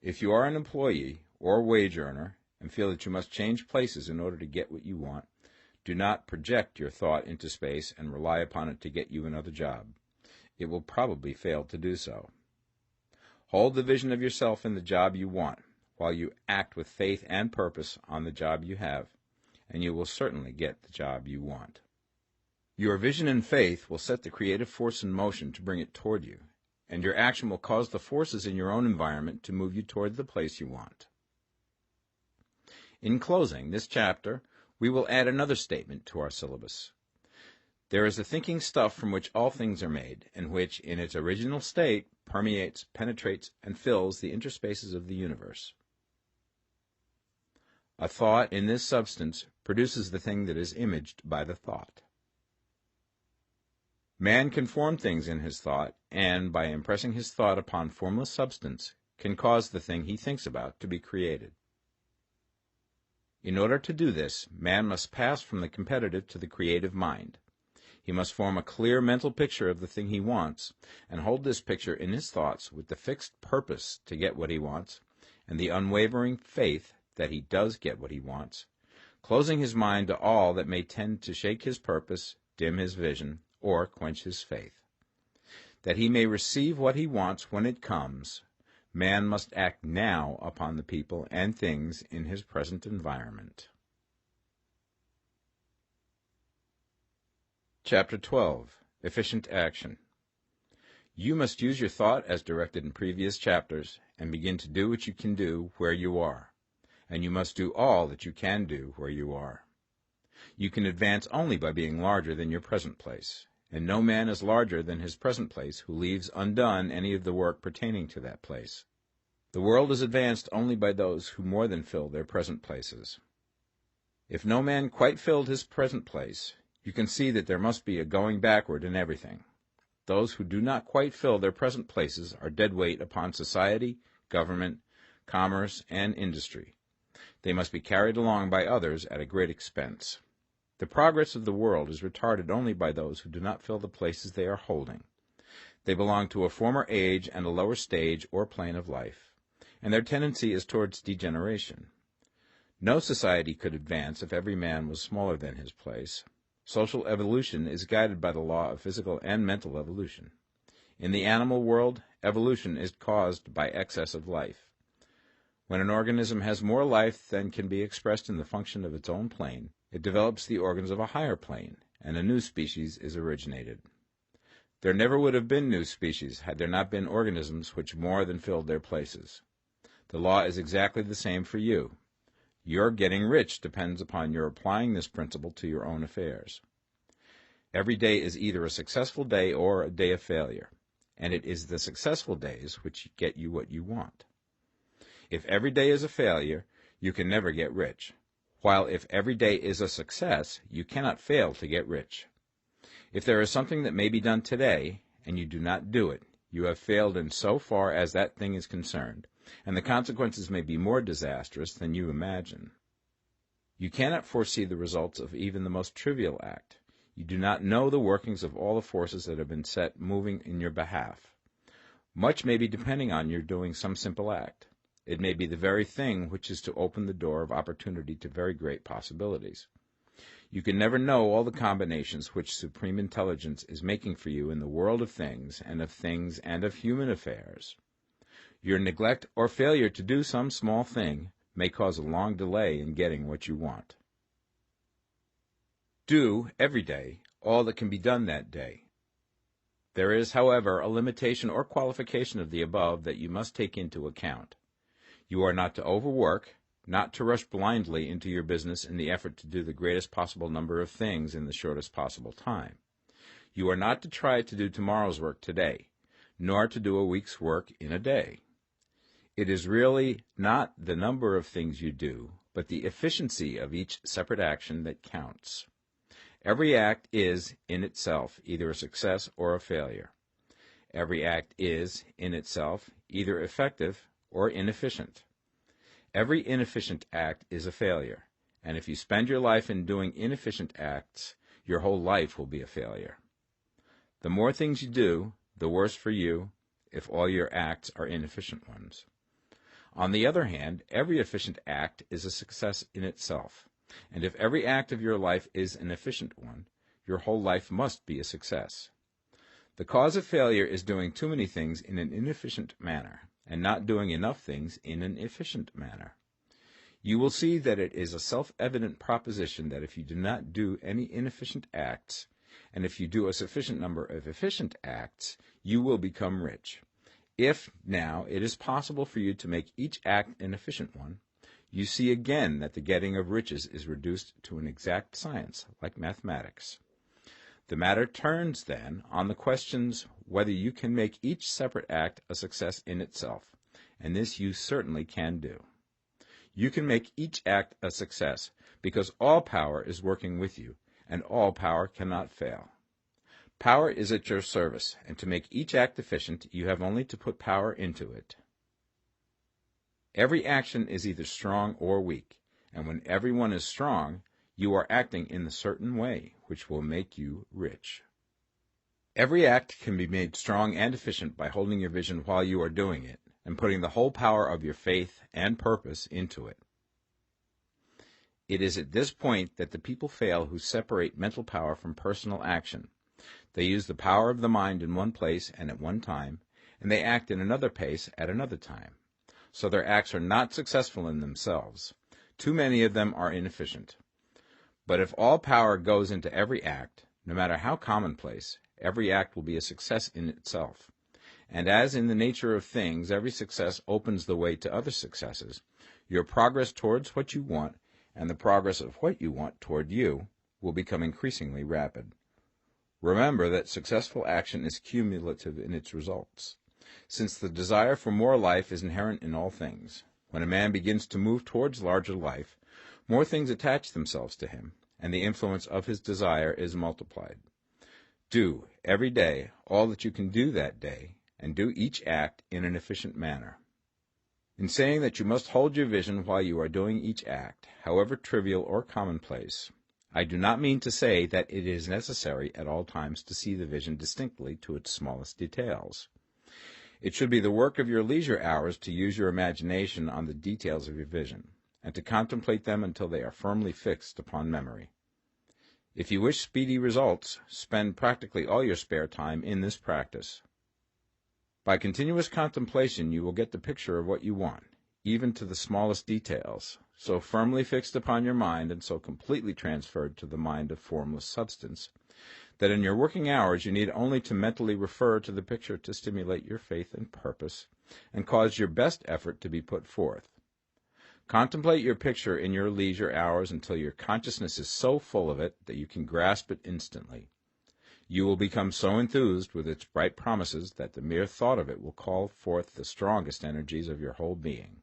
If you are an employee or wage earner and feel that you must change places in order to get what you want, do not project your thought into space and rely upon it to get you another job. It will probably fail to do so. Hold the vision of yourself in the job you want, while you act with faith and purpose on the job you have, and you will certainly get the job you want. Your vision and faith will set the creative force in motion to bring it toward you, and your action will cause the forces in your own environment to move you toward the place you want. In closing this chapter, we will add another statement to our syllabus. There is the thinking stuff from which all things are made, and which, in its original state, permeates, penetrates, and fills the interspaces of the universe. A thought in this substance produces the thing that is imaged by the thought. Man can form things in his thought, and, by impressing his thought upon formless substance, can cause the thing he thinks about to be created. In order to do this, man must pass from the competitive to the creative mind. He must form a clear mental picture of the thing he wants, and hold this picture in his thoughts with the fixed purpose to get what he wants, and the unwavering faith that he does get what he wants, closing his mind to all that may tend to shake his purpose, dim his vision, or quench his faith. That he may receive what he wants when it comes, man must act now upon the people and things in his present environment. Chapter 12. Efficient Action. You must use your thought as directed in previous chapters and begin to do what you can do where you are, and you must do all that you can do where you are. You can advance only by being larger than your present place, and no man is larger than his present place who leaves undone any of the work pertaining to that place. The world is advanced only by those who more than fill their present places. If no man quite filled his present place, you can see that there must be a going backward in everything. Those who do not quite fill their present places are dead weight upon society, government, commerce, and industry. They must be carried along by others at a great expense. The progress of the world is retarded only by those who do not fill the places they are holding. They belong to a former age and a lower stage or plane of life, and their tendency is towards degeneration. No society could advance if every man was smaller than his place. Social evolution is guided by the law of physical and mental evolution. In the animal world, evolution is caused by excess of life. When an organism has more life than can be expressed in the function of its own plane, it develops the organs of a higher plane, and a new species is originated. There never would have been new species had there not been organisms which more than filled their places. The law is exactly the same for you. Your getting rich depends upon your applying this principle to your own affairs. Every day is either a successful day or a day of failure, and it is the successful days which get you what you want. If every day is a failure, you can never get rich, while if every day is a success, you cannot fail to get rich. If there is something that may be done today, and you do not do it, you have failed in so far as that thing is concerned, and the consequences may be more disastrous than you imagine. You cannot foresee the results of even the most trivial act. You do not know the workings of all the forces that have been set moving in your behalf. Much may be depending on your doing some simple act. It may be the very thing which is to open the door of opportunity to very great possibilities. You can never know all the combinations which Supreme Intelligence is making for you in the world of things and of human affairs. Your neglect or failure to do some small thing may cause a long delay in getting what you want. Do, every day, all that can be done that day. There is, however, a limitation or qualification of the above that you must take into account. You are not to overwork, not to rush blindly into your business in the effort to do the greatest possible number of things in the shortest possible time. You are not to try to do tomorrow's work today, nor to do a week's work in a day. It is really not the number of things you do, but the efficiency of each separate action that counts. Every act is, in itself, either a success or a failure. Every act is, in itself, either effective or inefficient. Every inefficient act is a failure, and if you spend your life in doing inefficient acts, your whole life will be a failure. The more things you do, the worse for you if all your acts are inefficient ones. On the other hand, every efficient act is a success in itself, and if every act of your life is an efficient one, your whole life must be a success. The cause of failure is doing too many things in an inefficient manner, and not doing enough things in an efficient manner. You will see that it is a self-evident proposition that if you do not do any inefficient acts, and if you do a sufficient number of efficient acts, you will become rich. If, now, it is possible for you to make each act an efficient one, you see again that the getting of riches is reduced to an exact science, like mathematics. The matter turns, then, on the questions whether you can make each separate act a success in itself, and this you certainly can do. You can make each act a success because all power is working with you, and all power cannot fail. Power is at your service, and to make each act efficient, you have only to put power into it. Every action is either strong or weak, and when every one is strong, you are acting in a certain way which will make you rich. Every act can be made strong and efficient by holding your vision while you are doing it, and putting the whole power of your faith and purpose into it. It is at this point that the people fail who separate mental power from personal action. They use the power of the mind in one place and at one time, and they act in another place at another time. So their acts are not successful in themselves. Too many of them are inefficient. But if all power goes into every act, no matter how commonplace, every act will be a success in itself. And as in the nature of things, every success opens the way to other successes, your progress towards what you want and the progress of what you want toward you will become increasingly rapid. Remember that successful action is cumulative in its results, since the desire for more life is inherent in all things. When a man begins to move towards larger life, more things attach themselves to him, and the influence of his desire is multiplied. Do, every day, all that you can do that day, and do each act in an efficient manner. In saying that you must hold your vision while you are doing each act, however trivial or commonplace, I do not mean to say that it is necessary at all times to see the vision distinctly to its smallest details. It should be the work of your leisure hours to use your imagination on the details of your vision, and to contemplate them until they are firmly fixed upon memory. If you wish speedy results, spend practically all your spare time in this practice. By continuous contemplation you will get the picture of what you want, even to the smallest details, so firmly fixed upon your mind and so completely transferred to the mind of formless substance, that in your working hours you need only to mentally refer to the picture to stimulate your faith and purpose, and cause your best effort to be put forth. Contemplate your picture in your leisure hours until your consciousness is so full of it that you can grasp it instantly. You will become so enthused with its bright promises that the mere thought of it will call forth the strongest energies of your whole being.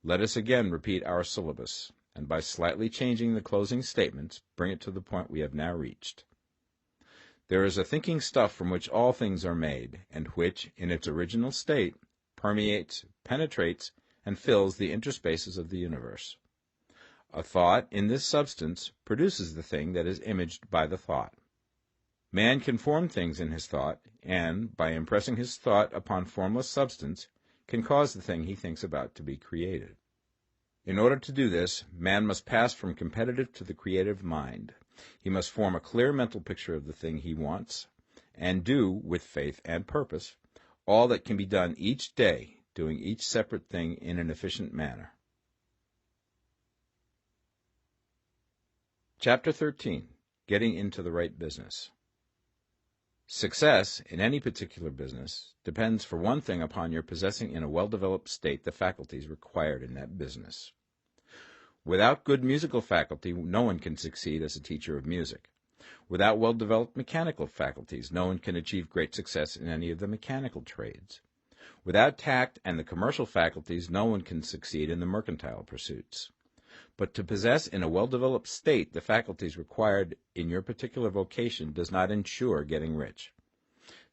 Let us again repeat our syllabus, and by slightly changing the closing statements, bring it to the point we have now reached. There is a thinking stuff from which all things are made, and which, in its original state, permeates, penetrates, and fills the interspaces of the universe. A thought in this substance produces the thing that is imaged by the thought. Man can form things in his thought, and, by impressing his thought upon formless substance, can cause the thing he thinks about to be created. In order to do this, man must pass from competitive to the creative mind. He must form a clear mental picture of the thing he wants, and do, with faith and purpose, all that can be done each day, doing each separate thing in an efficient manner. Chapter 13. Getting into the right business. Success in any particular business depends for one thing upon your possessing in a well-developed state the faculties required in that business. Without good musical faculty, no one can succeed as a teacher of music. Without well-developed mechanical faculties, no one can achieve great success in any of the mechanical trades. Without tact and the commercial faculties, no one can succeed in the mercantile pursuits. But to possess in a well-developed state the faculties required in your particular vocation does not ensure getting rich.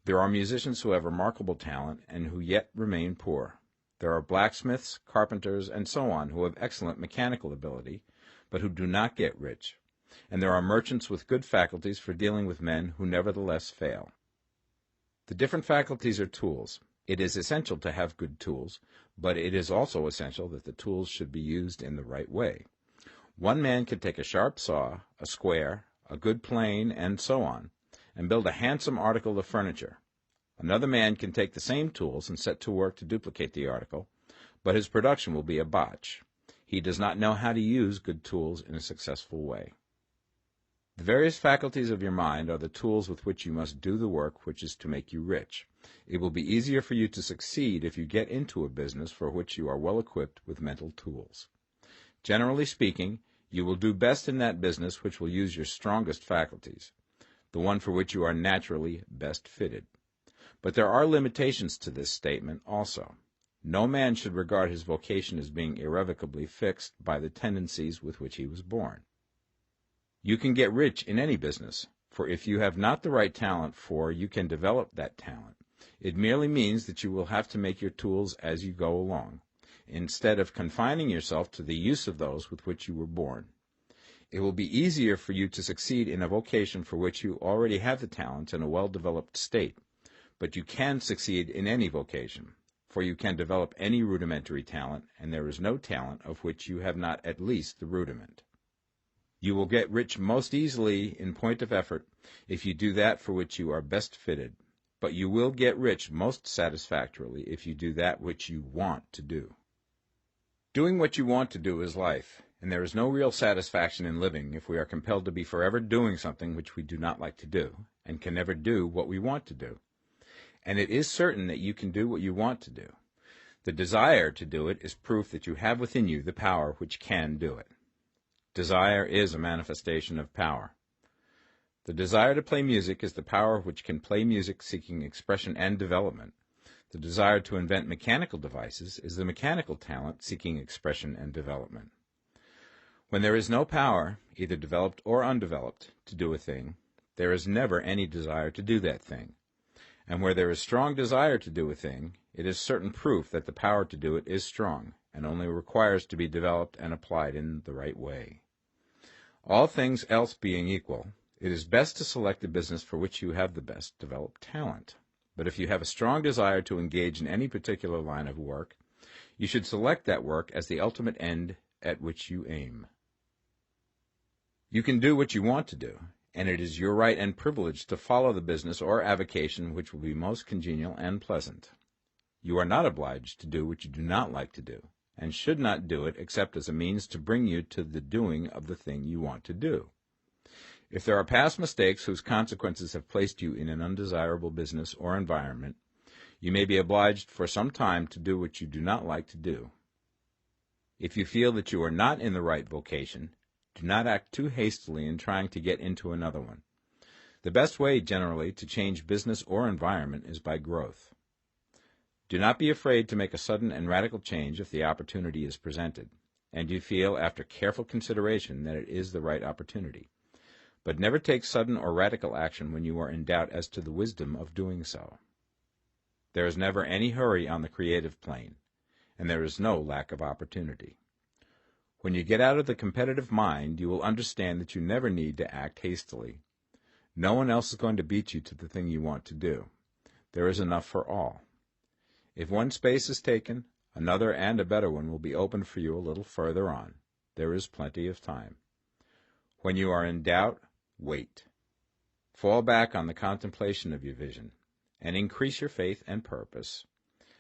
There are musicians who have remarkable talent and who yet remain poor. There are blacksmiths, carpenters, and so on who have excellent mechanical ability, but who do not get rich. And there are merchants with good faculties for dealing with men who nevertheless fail. The different faculties are tools. It is essential to have good tools, but it is also essential that the tools should be used in the right way. One man can take a sharp saw, a square, a good plane, and so on, and build a handsome article of furniture. Another man can take the same tools and set to work to duplicate the article, but his production will be a botch. He does not know how to use good tools in a successful way. The various faculties of your mind are the tools with which you must do the work which is to make you rich. It will be easier for you to succeed if you get into a business for which you are well equipped with mental tools. Generally speaking, you will do best in that business which will use your strongest faculties, the one for which you are naturally best fitted. But there are limitations to this statement also. No man should regard his vocation as being irrevocably fixed by the tendencies with which he was born. You can get rich in any business, for if you have not the right talent you can develop that talent. It merely means that you will have to make your tools as you go along, instead of confining yourself to the use of those with which you were born. It will be easier for you to succeed in a vocation for which you already have the talent in a well-developed state, but you can succeed in any vocation, for you can develop any rudimentary talent, and there is no talent of which you have not at least the rudiment. You will get rich most easily in point of effort if you do that for which you are best fitted, but you will get rich most satisfactorily if you do that which you want to do. Doing what you want to do is life, and there is no real satisfaction in living if we are compelled to be forever doing something which we do not like to do, and can never do what we want to do. And it is certain that you can do what you want to do. The desire to do it is proof that you have within you the power which can do it. Desire is a manifestation of power. The desire to play music is the power which can play music seeking expression and development. The desire to invent mechanical devices is the mechanical talent seeking expression and development. When there is no power, either developed or undeveloped, to do a thing, there is never any desire to do that thing. And where there is strong desire to do a thing, it is certain proof that the power to do it is strong, and only requires to be developed and applied in the right way. All things else being equal, it is best to select a business for which you have the best developed talent. But if you have a strong desire to engage in any particular line of work, you should select that work as the ultimate end at which you aim. You can do what you want to do, and it is your right and privilege to follow the business or avocation which will be most congenial and pleasant. You are not obliged to do what you do not like to do, and should not do it except as a means to bring you to the doing of the thing you want to do. If there are past mistakes whose consequences have placed you in an undesirable business or environment, you may be obliged for some time to do what you do not like to do. If you feel that you are not in the right vocation, do not act too hastily in trying to get into another one. The best way, generally, to change business or environment is by growth. Do not be afraid to make a sudden and radical change if the opportunity is presented, and you feel after careful consideration that it is the right opportunity. But never take sudden or radical action when you are in doubt as to the wisdom of doing so. There is never any hurry on the creative plane, and there is no lack of opportunity. When you get out of the competitive mind, you will understand that you never need to act hastily. No one else is going to beat you to the thing you want to do. There is enough for all. If one space is taken, another and a better one will be opened for you a little further on. There is plenty of time. When you are in doubt, wait. Fall back on the contemplation of your vision, and increase your faith and purpose.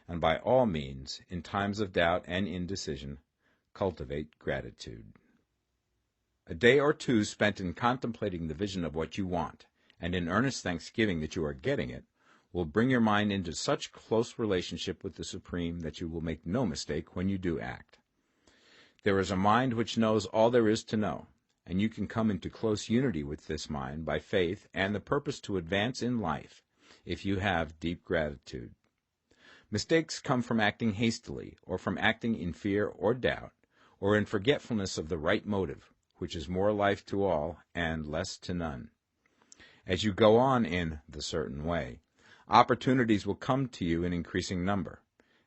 And by all means, in times of doubt and indecision, cultivate gratitude. A day or two spent in contemplating the vision of what you want, and in earnest thanksgiving that you are getting it, will bring your mind into such close relationship with the Supreme that you will make no mistake when you do act. There is a mind which knows all there is to know, and you can come into close unity with this mind by faith and the purpose to advance in life, if you have deep gratitude. Mistakes come from acting hastily, or from acting in fear or doubt, or in forgetfulness of the right motive, which is more life to all and less to none. As you go on in the certain way, opportunities will come to you in increasing number,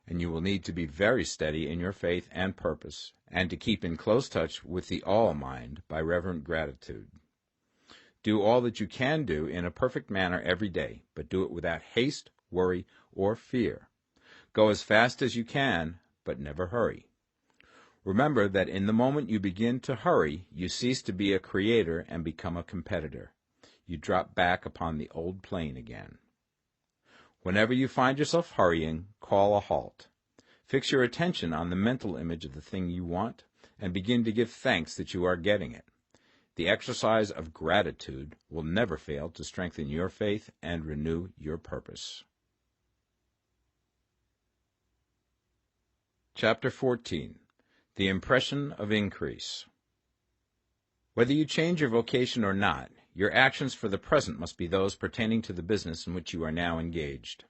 and you will need to be very steady in your faith and purpose, and to keep in close touch with the all-mind by reverent gratitude. Do all that you can do in a perfect manner every day, but do it without haste, worry, or fear. Go as fast as you can, but never hurry. Remember that in the moment you begin to hurry, you cease to be a creator and become a competitor. You drop back upon the old plane again. Whenever you find yourself hurrying, call a halt. Fix your attention on the mental image of the thing you want, and begin to give thanks that you are getting it. The exercise of gratitude will never fail to strengthen your faith and renew your purpose. Chapter 14. The Impression of Increase. Whether you change your vocation or not, your actions for the present must be those pertaining to the business in which you are now engaged.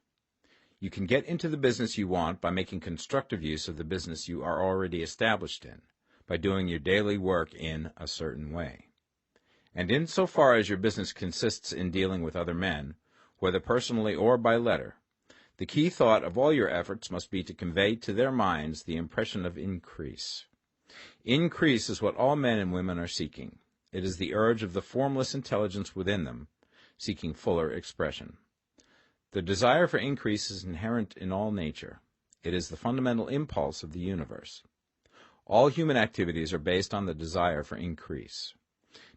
You can get into the business you want by making constructive use of the business you are already established in, by doing your daily work in a certain way. And in so far as your business consists in dealing with other men, whether personally or by letter, the key thought of all your efforts must be to convey to their minds the impression of increase. Increase is what all men and women are seeking. It is the urge of the formless intelligence within them, seeking fuller expression. The desire for increase is inherent in all nature. It is the fundamental impulse of the universe. All human activities are based on the desire for increase.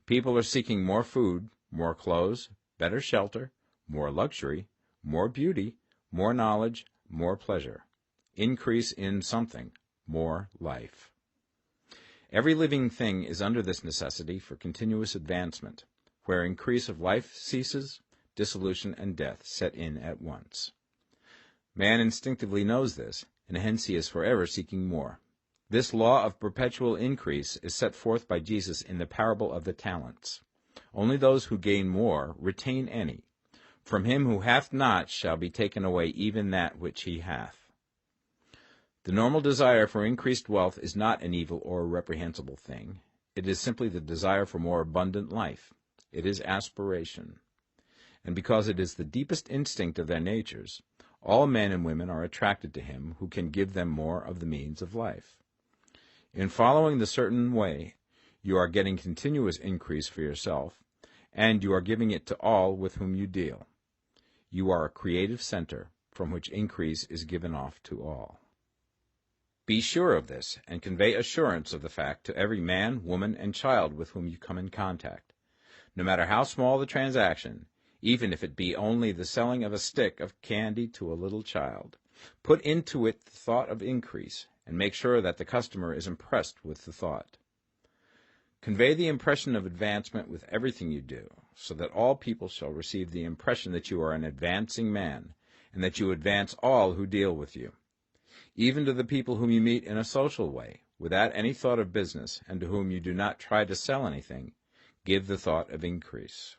People are seeking more food, more clothes, better shelter, more luxury, more beauty, more knowledge, more pleasure. Increase in something, more life. Every living thing is under this necessity for continuous advancement. Where increase of life ceases, dissolution and death set in at once. Man instinctively knows this, and hence he is forever seeking more. This law of perpetual increase is set forth by Jesus in the parable of the talents. Only those who gain more retain any. From him who hath not shall be taken away even that which he hath. The normal desire for increased wealth is not an evil or a reprehensible thing. It is simply the desire for more abundant life. It is aspiration. And because it is the deepest instinct of their natures, all men and women are attracted to him who can give them more of the means of life. In following the certain way, you are getting continuous increase for yourself, and you are giving it to all with whom you deal. You are a creative center from which increase is given off to all. Be sure of this, and convey assurance of the fact to every man, woman, and child with whom you come in contact. No matter how small the transaction, even if it be only the selling of a stick of candy to a little child, put into it the thought of increase, and make sure that the customer is impressed with the thought. Convey the impression of advancement with everything you do, so that all people shall receive the impression that you are an advancing man, and that you advance all who deal with you. Even to the people whom you meet in a social way, without any thought of business, and to whom you do not try to sell anything, give the thought of increase.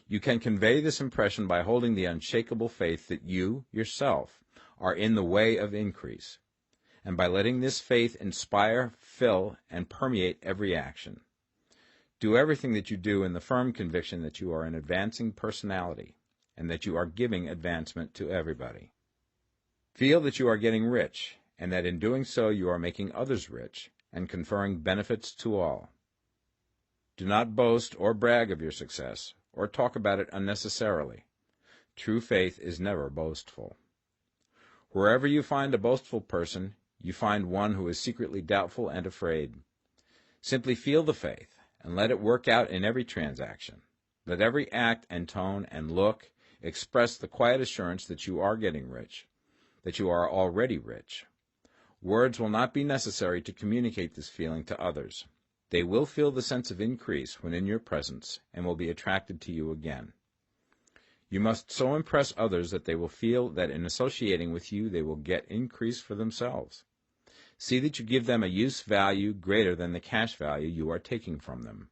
You can convey this impression by holding the unshakable faith that you, yourself, are in the way of increase, and by letting this faith inspire, fill, and permeate every action. Do everything that you do in the firm conviction that you are an advancing personality, and that you are giving advancement to everybody. Feel that you are getting rich, and that in doing so you are making others rich, and conferring benefits to all. Do not boast or brag of your success, or talk about it unnecessarily. True faith is never boastful. Wherever you find a boastful person, you find one who is secretly doubtful and afraid. Simply feel the faith, and let it work out in every transaction. Let every act and tone and look express the quiet assurance that you are getting rich, that you are already rich. Words will not be necessary to communicate this feeling to others. They will feel the sense of increase when in your presence and will be attracted to you again. You must so impress others that they will feel that in associating with you they will get increase for themselves. See that you give them a use value greater than the cash value you are taking from them.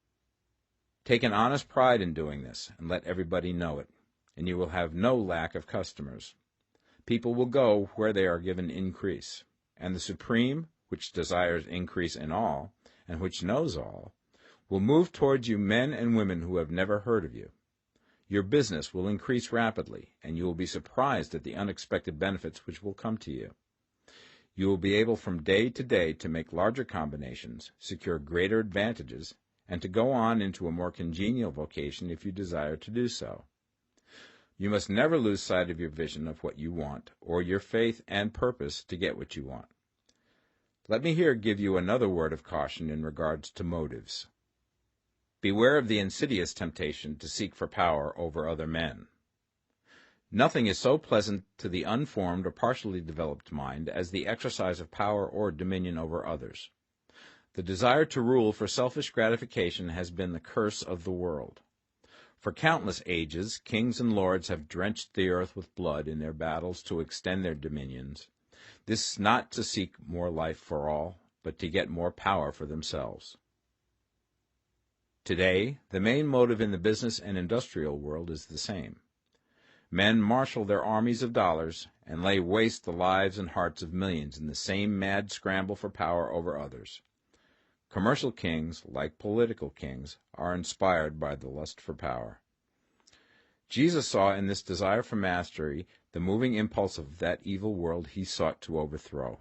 Take an honest pride in doing this, and let everybody know it, and you will have no lack of customers. People will go where they are given increase, and the Supreme, which desires increase in all, and which knows all, will move towards you men and women who have never heard of you. Your business will increase rapidly, and you will be surprised at the unexpected benefits which will come to you. You will be able from day to day to make larger combinations, secure greater advantages, and to go on into a more congenial vocation if you desire to do so. You must never lose sight of your vision of what you want, or your faith and purpose to get what you want. Let me here give you another word of caution in regards to motives. Beware of the insidious temptation to seek for power over other men. Nothing is so pleasant to the unformed or partially developed mind as the exercise of power or dominion over others. The desire to rule for selfish gratification has been the curse of the world. For countless ages, kings and lords have drenched the earth with blood in their battles to extend their dominions. This not to seek more life for all, but to get more power for themselves. Today, the main motive in the business and industrial world is the same. Men marshal their armies of dollars and lay waste the lives and hearts of millions in the same mad scramble for power over others. Commercial kings, like political kings, are inspired by the lust for power. Jesus saw in this desire for mastery the moving impulse of that evil world he sought to overthrow.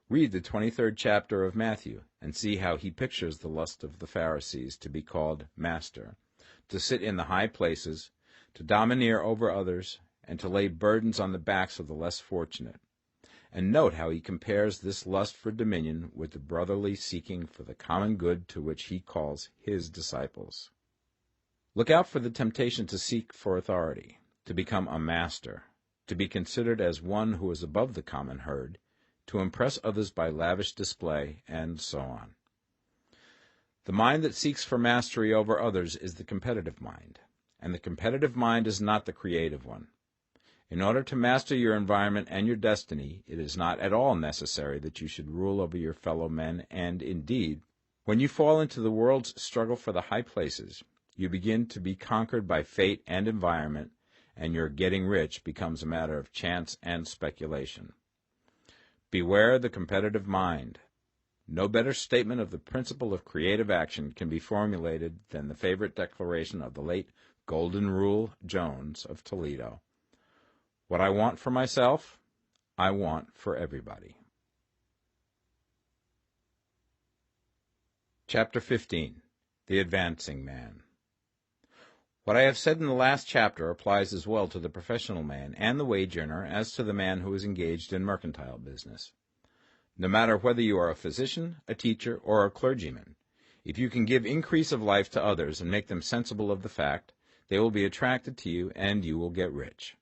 Read the 23rd chapter of Matthew and see how he pictures the lust of the Pharisees to be called master, to sit in the high places, to domineer over others, and to lay burdens on the backs of the less fortunate. And note how he compares this lust for dominion with the brotherly seeking for the common good to which he calls his disciples. Look out for the temptation to seek for authority, to become a master, to be considered as one who is above the common herd, to impress others by lavish display, and so on. The mind that seeks for mastery over others is the competitive mind, and the competitive mind is not the creative one. In order to master your environment and your destiny, it is not at all necessary that you should rule over your fellow men, and indeed, when you fall into the world's struggle for the high places, you begin to be conquered by fate and environment, and your getting rich becomes a matter of chance and speculation. Beware the competitive mind. No better statement of the principle of creative action can be formulated than the favorite declaration of the late Golden Rule Jones of Toledo. What I want for myself, I want for everybody. Chapter 15. The Advancing Man. What I have said in the last chapter applies as well to the professional man and the wage earner as to the man who is engaged in mercantile business. No matter whether you are a physician, a teacher, or a clergyman, if you can give increase of life to others and make them sensible of the fact, they will be attracted to you and you will get rich.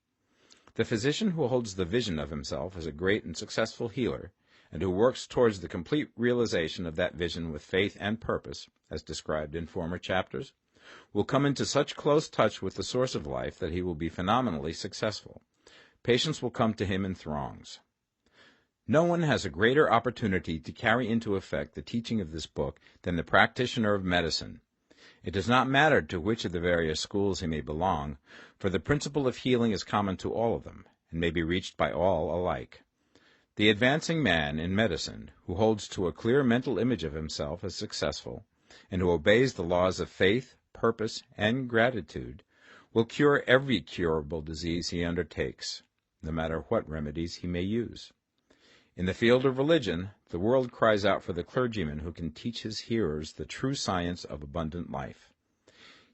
The physician who holds the vision of himself as a great and successful healer, and who works towards the complete realization of that vision with faith and purpose, as described in former chapters, will come into such close touch with the source of life that he will be phenomenally successful. Patients will come to him in throngs. No one has a greater opportunity to carry into effect the teaching of this book than the practitioner of medicine. It does not matter to which of the various schools he may belong, for the principle of healing is common to all of them, and may be reached by all alike. The advancing man in medicine, who holds to a clear mental image of himself as successful, and who obeys the laws of faith, purpose, and gratitude, will cure every curable disease he undertakes, no matter what remedies he may use. In the field of religion, the world cries out for the clergyman who can teach his hearers the true science of abundant life.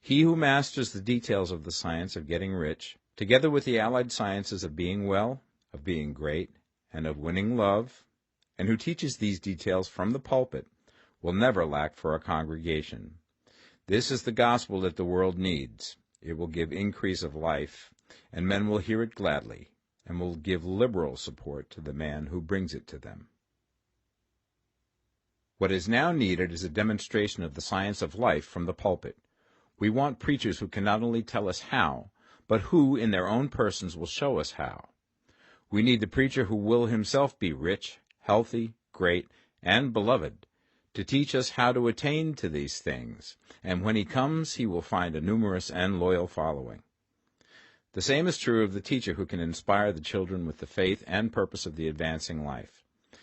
He who masters the details of the science of getting rich, together with the allied sciences of being well, of being great, and of winning love, and who teaches these details from the pulpit, will never lack for a congregation. This is the gospel that the world needs. It will give increase of life, and men will hear it gladly, and will give liberal support to the man who brings it to them. What is now needed is a demonstration of the science of life from the pulpit. We want preachers who can not only tell us how, but who, in their own persons, will show us how. We need the preacher who will himself be rich, healthy, great, and beloved, to teach us how to attain to these things, and when he comes, he will find a numerous and loyal following. The same is true of the teacher who can inspire the children with the faith and purpose of the advancing life.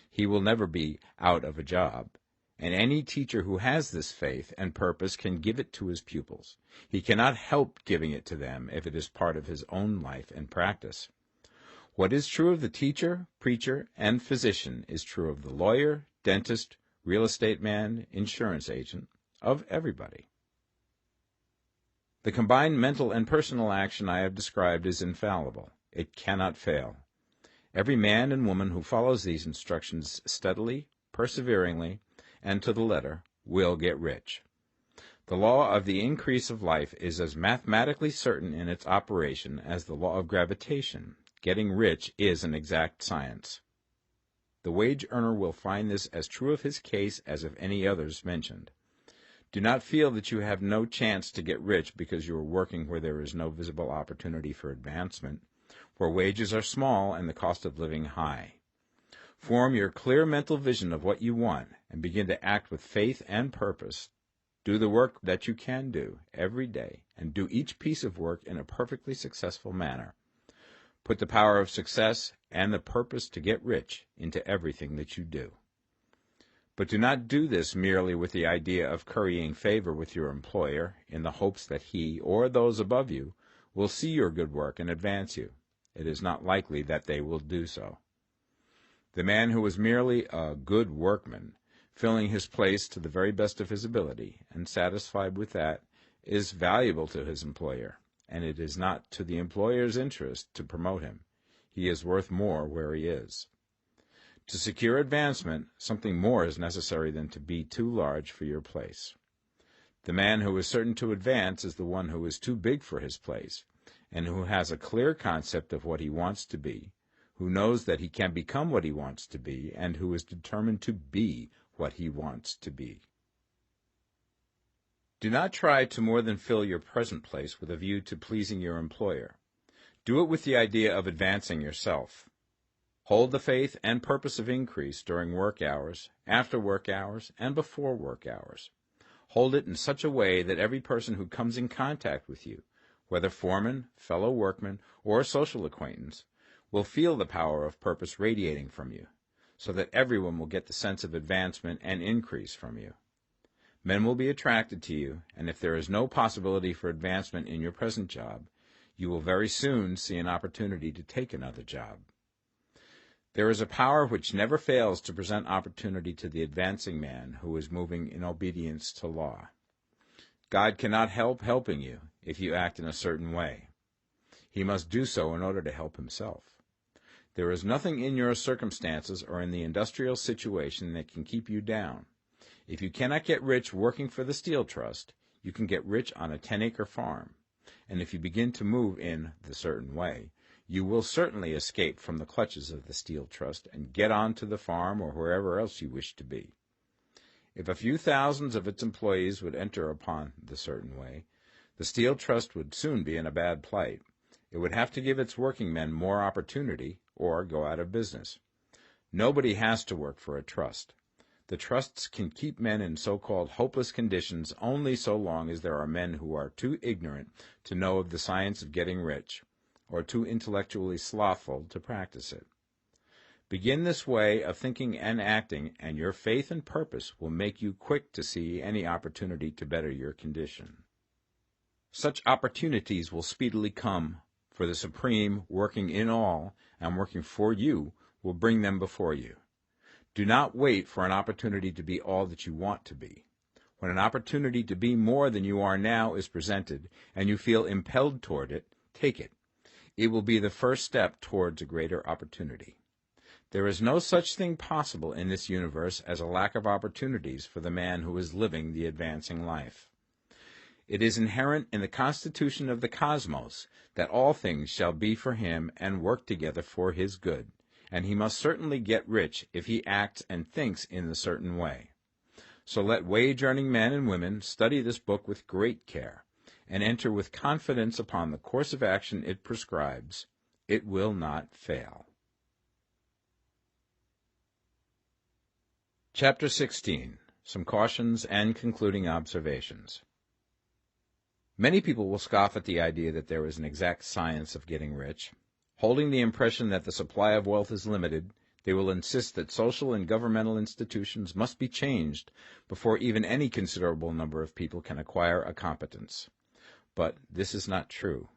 He will never be out of a job, and any teacher who has this faith and purpose can give it to his pupils. He cannot help giving it to them if it is part of his own life and practice. What is true of the teacher, preacher, and physician is true of the lawyer, dentist, real estate man, insurance agent, of everybody. The combined mental and personal action I have described is infallible. It cannot fail. Every man and woman who follows these instructions steadily, perseveringly, and to the letter, will get rich. The law of the increase of life is as mathematically certain in its operation as the law of gravitation. Getting rich is an exact science. The wage earner will find this as true of his case as of any others mentioned. Do not feel that you have no chance to get rich because you are working where there is no visible opportunity for advancement, where wages are small and the cost of living high. Form your clear mental vision of what you want and begin to act with faith and purpose. Do the work that you can do every day, and do each piece of work in a perfectly successful manner. Put the power of success and the purpose to get rich into everything that you do. But do not do this merely with the idea of currying favor with your employer in the hopes that he or those above you will see your good work and advance you. It is not likely that they will do so. The man who is merely a good workman, filling his place to the very best of his ability, and satisfied with that, is valuable to his employer, and it is not to the employer's interest to promote him. He is worth more where he is. To secure advancement, something more is necessary than to be too large for your place. The man who is certain to advance is the one who is too big for his place, and who has a clear concept of what he wants to be, who knows that he can become what he wants to be, and who is determined to be what he wants to be. Do not try to more than fill your present place with a view to pleasing your employer. Do it with the idea of advancing yourself. Hold the faith and purpose of increase during work hours, after work hours, and before work hours. Hold it in such a way that every person who comes in contact with you, whether foreman, fellow workman, or social acquaintance, will feel the power of purpose radiating from you, so that everyone will get the sense of advancement and increase from you. Men will be attracted to you, and if there is no possibility for advancement in your present job, you will very soon see an opportunity to take another job. There is a power which never fails to present opportunity to the advancing man who is moving in obedience to law. God cannot help helping you if you act in a certain way. He must do so in order to help himself. There is nothing in your circumstances or in the industrial situation that can keep you down. If you cannot get rich working for the Steel Trust, you can get rich on a 10-acre farm. And if you begin to move in the certain way, you will certainly escape from the clutches of the Steel Trust and get on to the farm or wherever else you wish to be. If a few thousands of its employees would enter upon the certain way, the Steel Trust would soon be in a bad plight. It would have to give its working men more opportunity or go out of business. Nobody has to work for a trust. The trusts can keep men in so-called hopeless conditions only so long as there are men who are too ignorant to know of the science of getting rich, or too intellectually slothful to practice it. Begin this way of thinking and acting, and your faith and purpose will make you quick to see any opportunity to better your condition. Such opportunities will speedily come, for the Supreme, working in all and working for you, will bring them before you. Do not wait for an opportunity to be all that you want to be. When an opportunity to be more than you are now is presented, and you feel impelled toward it, take it. It will be the first step towards a greater opportunity. There is no such thing possible in this universe as a lack of opportunities for the man who is living the advancing life. It is inherent in the constitution of the cosmos that all things shall be for him and work together for his good, and he must certainly get rich if he acts and thinks in the certain way. So let wage-earning men and women study this book with great care, and enter with confidence upon the course of action it prescribes. It will not fail. Chapter 16. Some Cautions and Concluding Observations. Many people will scoff at the idea that there is an exact science of getting rich. Holding the impression that the supply of wealth is limited, they will insist that social and governmental institutions must be changed before even any considerable number of people can acquire a competence. But this is not true.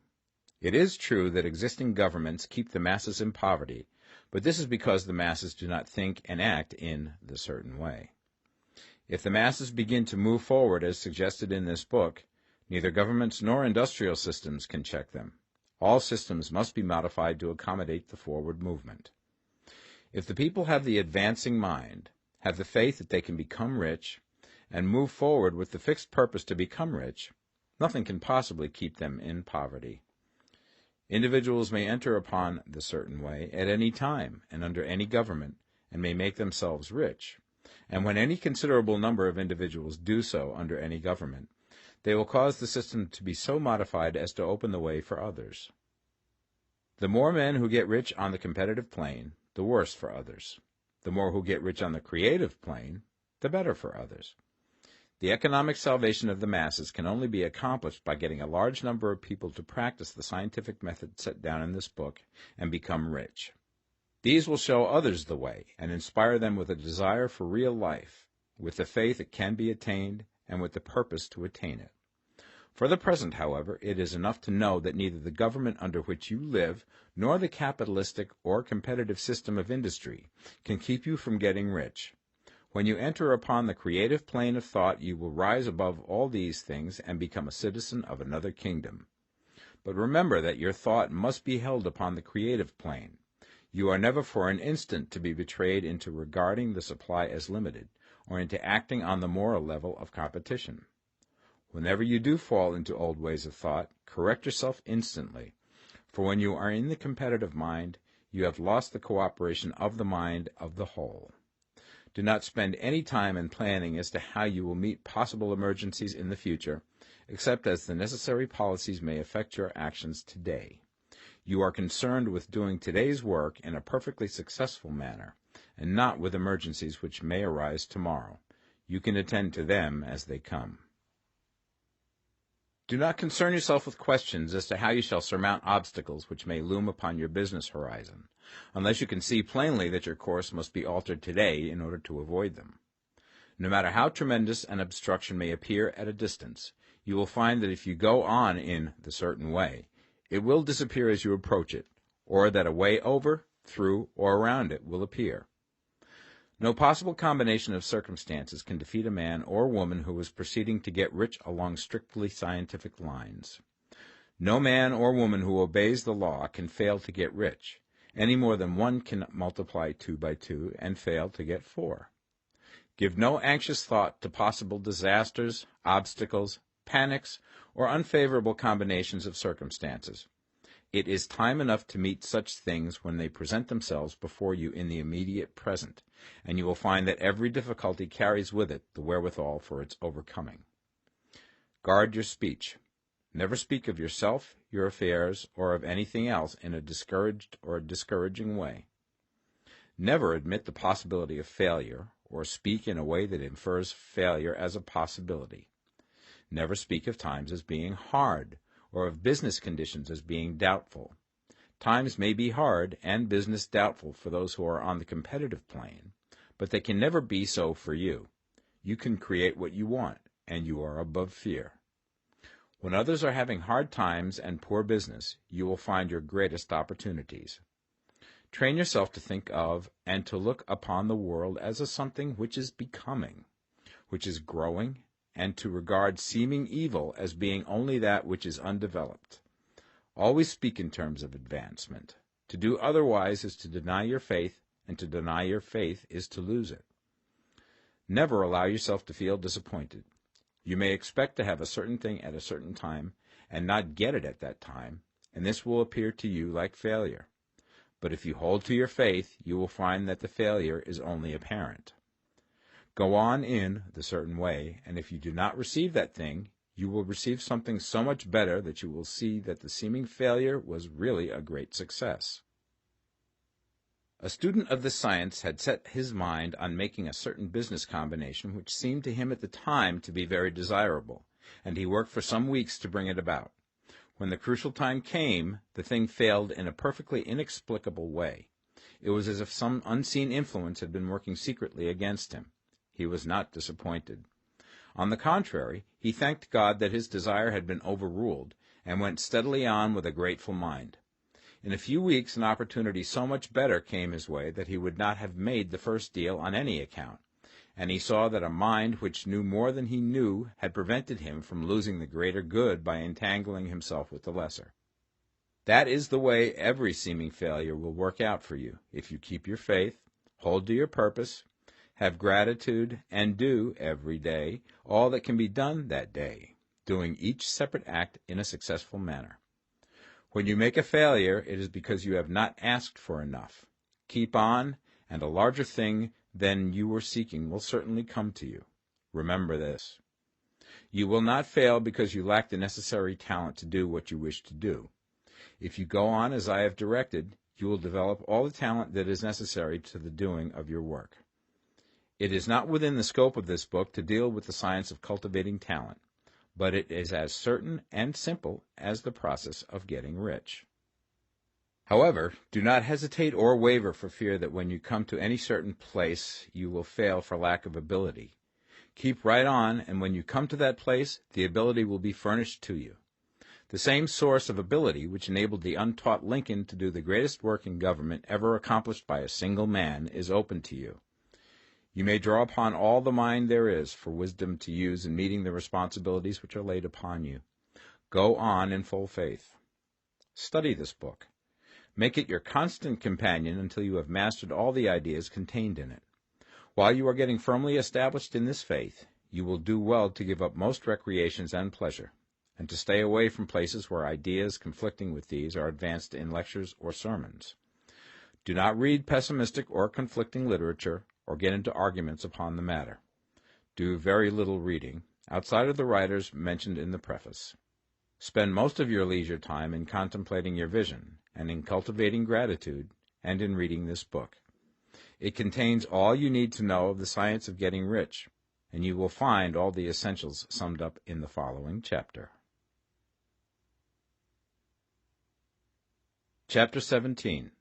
It is true that existing governments keep the masses in poverty, but this is because the masses do not think and act in the certain way. If the masses begin to move forward as suggested in this book, neither governments nor industrial systems can check them. All systems must be modified to accommodate the forward movement. If the people have the advancing mind, have the faith that they can become rich, and move forward with the fixed purpose to become rich, nothing can possibly keep them in poverty. Individuals may enter upon the certain way at any time and under any government, and may make themselves rich. And when any considerable number of individuals do so under any government, they will cause the system to be so modified as to open the way for others. The more men who get rich on the competitive plane, the worse for others. The more who get rich on the creative plane, the better for others. The economic salvation of the masses can only be accomplished by getting a large number of people to practice the scientific method set down in this book and become rich. These will show others the way and inspire them with a desire for real life, with the faith it can be attained, and with the purpose to attain it. For the present, however, it is enough to know that neither the government under which you live nor the capitalistic or competitive system of industry can keep you from getting rich. When you enter upon the creative plane of thought, you will rise above all these things and become a citizen of another kingdom. But remember that your thought must be held upon the creative plane. You are never for an instant to be betrayed into regarding the supply as limited, or into acting on the moral level of competition. Whenever you do fall into old ways of thought, correct yourself instantly, for when you are in the competitive mind, you have lost the cooperation of the mind of the whole. Do not spend any time in planning as to how you will meet possible emergencies in the future, except as the necessary policies may affect your actions today. You are concerned with doing today's work in a perfectly successful manner, and not with emergencies which may arise tomorrow. You can attend to them as they come. Do not concern yourself with questions as to how you shall surmount obstacles which may loom upon your business horizon, unless you can see plainly that your course must be altered today in order to avoid them. No matter how tremendous an obstruction may appear at a distance, you will find that if you go on in the certain way, it will disappear as you approach it, or that a way over, through, or around it will appear. No possible combination of circumstances can defeat a man or woman who is proceeding to get rich along strictly scientific lines. No man or woman who obeys the law can fail to get rich, any more than one can multiply 2 by 2 and fail to get 4. Give no anxious thought to possible disasters, obstacles, panics, or unfavorable combinations of circumstances. It is time enough to meet such things when they present themselves before you in the immediate present, and you will find that every difficulty carries with it the wherewithal for its overcoming. Guard your speech. Never speak of yourself, your affairs, or of anything else in a discouraged or discouraging way. Never admit the possibility of failure, or speak in a way that infers failure as a possibility. Never speak of times as being hard, or of business conditions as being doubtful. Times may be hard and business doubtful for those who are on the competitive plane, but they can never be so for you. You can create what you want, and you are above fear. When others are having hard times and poor business, you will find your greatest opportunities. Train yourself to think of and to look upon the world as a something which is becoming, which is growing, and to regard seeming evil as being only that which is undeveloped. Always speak in terms of advancement. To do otherwise is to deny your faith, and to deny your faith is to lose it. Never allow yourself to feel disappointed. You may expect to have a certain thing at a certain time, and not get it at that time, and this will appear to you like failure. But if you hold to your faith, you will find that the failure is only apparent. Go on in the certain way, and if you do not receive that thing, you will receive something so much better that you will see that the seeming failure was really a great success. A student of this science had set his mind on making a certain business combination which seemed to him at the time to be very desirable, and he worked for some weeks to bring it about. When the crucial time came, the thing failed in a perfectly inexplicable way. It was as if some unseen influence had been working secretly against him. He was not disappointed. On the contrary, he thanked God that his desire had been overruled, and went steadily on with a grateful mind. In a few weeks an opportunity so much better came his way that he would not have made the first deal on any account, and he saw that a mind which knew more than he knew had prevented him from losing the greater good by entangling himself with the lesser. That is the way every seeming failure will work out for you, if you keep your faith, hold to your purpose, have gratitude, and do, every day, all that can be done that day, doing each separate act in a successful manner. When you make a failure, it is because you have not asked for enough. Keep on, and a larger thing than you were seeking will certainly come to you. Remember this. You will not fail because you lack the necessary talent to do what you wish to do. If you go on as I have directed, you will develop all the talent that is necessary to the doing of your work. It is not within the scope of this book to deal with the science of cultivating talent, but it is as certain and simple as the process of getting rich. However, do not hesitate or waver for fear that when you come to any certain place you will fail for lack of ability. Keep right on, and when you come to that place, the ability will be furnished to you. The same source of ability which enabled the untaught Lincoln to do the greatest work in government ever accomplished by a single man is open to you. You may draw upon all the mind there is for wisdom to use in meeting the responsibilities which are laid upon you. Go on in full faith. Study this book. Make it your constant companion until you have mastered all the ideas contained in it. While you are getting firmly established in this faith, you will do well to give up most recreations and pleasure, and to stay away from places where ideas conflicting with these are advanced in lectures or sermons. Do not read pessimistic or conflicting literature, or get into arguments upon the matter. Do very little reading, outside of the writers mentioned in the preface. Spend most of your leisure time in contemplating your vision, and in cultivating gratitude, and in reading this book. It contains all you need to know of the science of getting rich, and you will find all the essentials summed up in the following chapter. Chapter 17.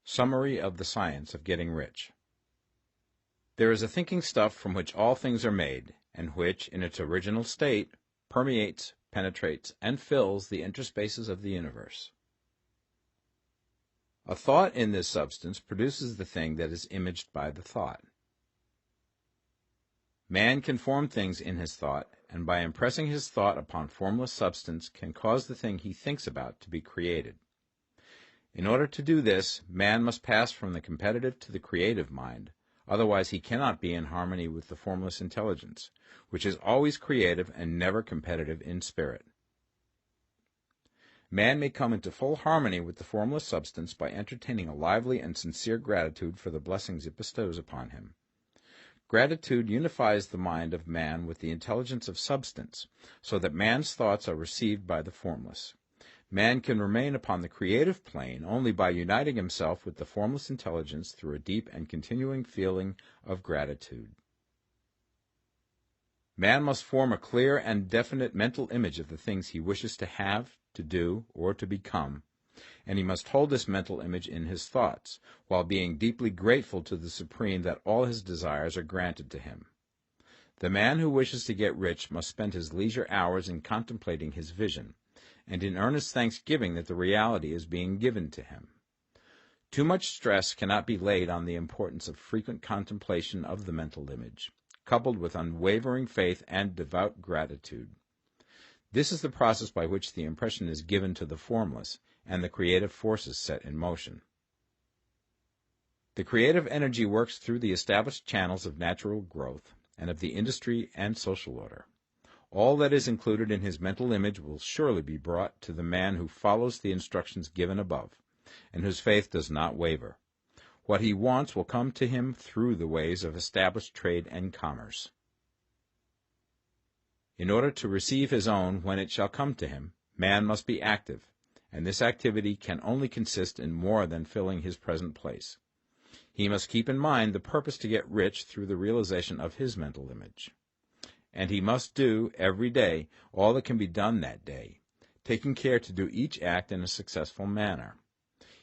Summary of the Science of Getting Rich. There is a thinking stuff from which all things are made, and which, in its original state, permeates, penetrates, and fills the interspaces of the universe. A thought in this substance produces the thing that is imaged by the thought. Man can form things in his thought, and by impressing his thought upon formless substance can cause the thing he thinks about to be created. In order to do this, man must pass from the competitive to the creative mind, otherwise he cannot be in harmony with the formless intelligence, which is always creative and never competitive in spirit. Man may come into full harmony with the formless substance by entertaining a lively and sincere gratitude for the blessings it bestows upon him. Gratitude unifies the mind of man with the intelligence of substance, so that man's thoughts are received by the formless. Man can remain upon the creative plane only by uniting himself with the formless intelligence through a deep and continuing feeling of gratitude. Man must form a clear and definite mental image of the things he wishes to have, to do, or to become, and he must hold this mental image in his thoughts, while being deeply grateful to the Supreme that all his desires are granted to him. The man who wishes to get rich must spend his leisure hours in contemplating his vision, and in earnest thanksgiving that the reality is being given to him. Too much stress cannot be laid on the importance of frequent contemplation of the mental image, coupled with unwavering faith and devout gratitude. This is the process by which the impression is given to the formless, and the creative forces set in motion. The creative energy works through the established channels of natural growth, and of the industry and social order. All that is included in his mental image will surely be brought to the man who follows the instructions given above, and whose faith does not waver. What he wants will come to him through the ways of established trade and commerce. In order to receive his own when it shall come to him, man must be active, and this activity can only consist in more than filling his present place. He must keep in mind the purpose to get rich through the realization of his mental image. And he must do, every day, all that can be done that day, taking care to do each act in a successful manner.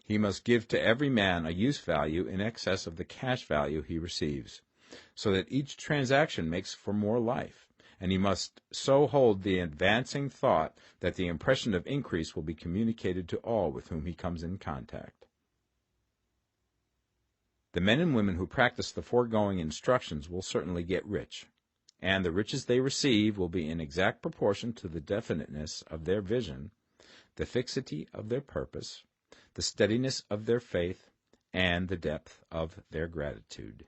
He must give to every man a use value in excess of the cash value he receives, so that each transaction makes for more life, and he must so hold the advancing thought that the impression of increase will be communicated to all with whom he comes in contact. The men and women who practice the foregoing instructions will certainly get rich, and the riches they receive will be in exact proportion to the definiteness of their vision, the fixity of their purpose, the steadiness of their faith, and the depth of their gratitude.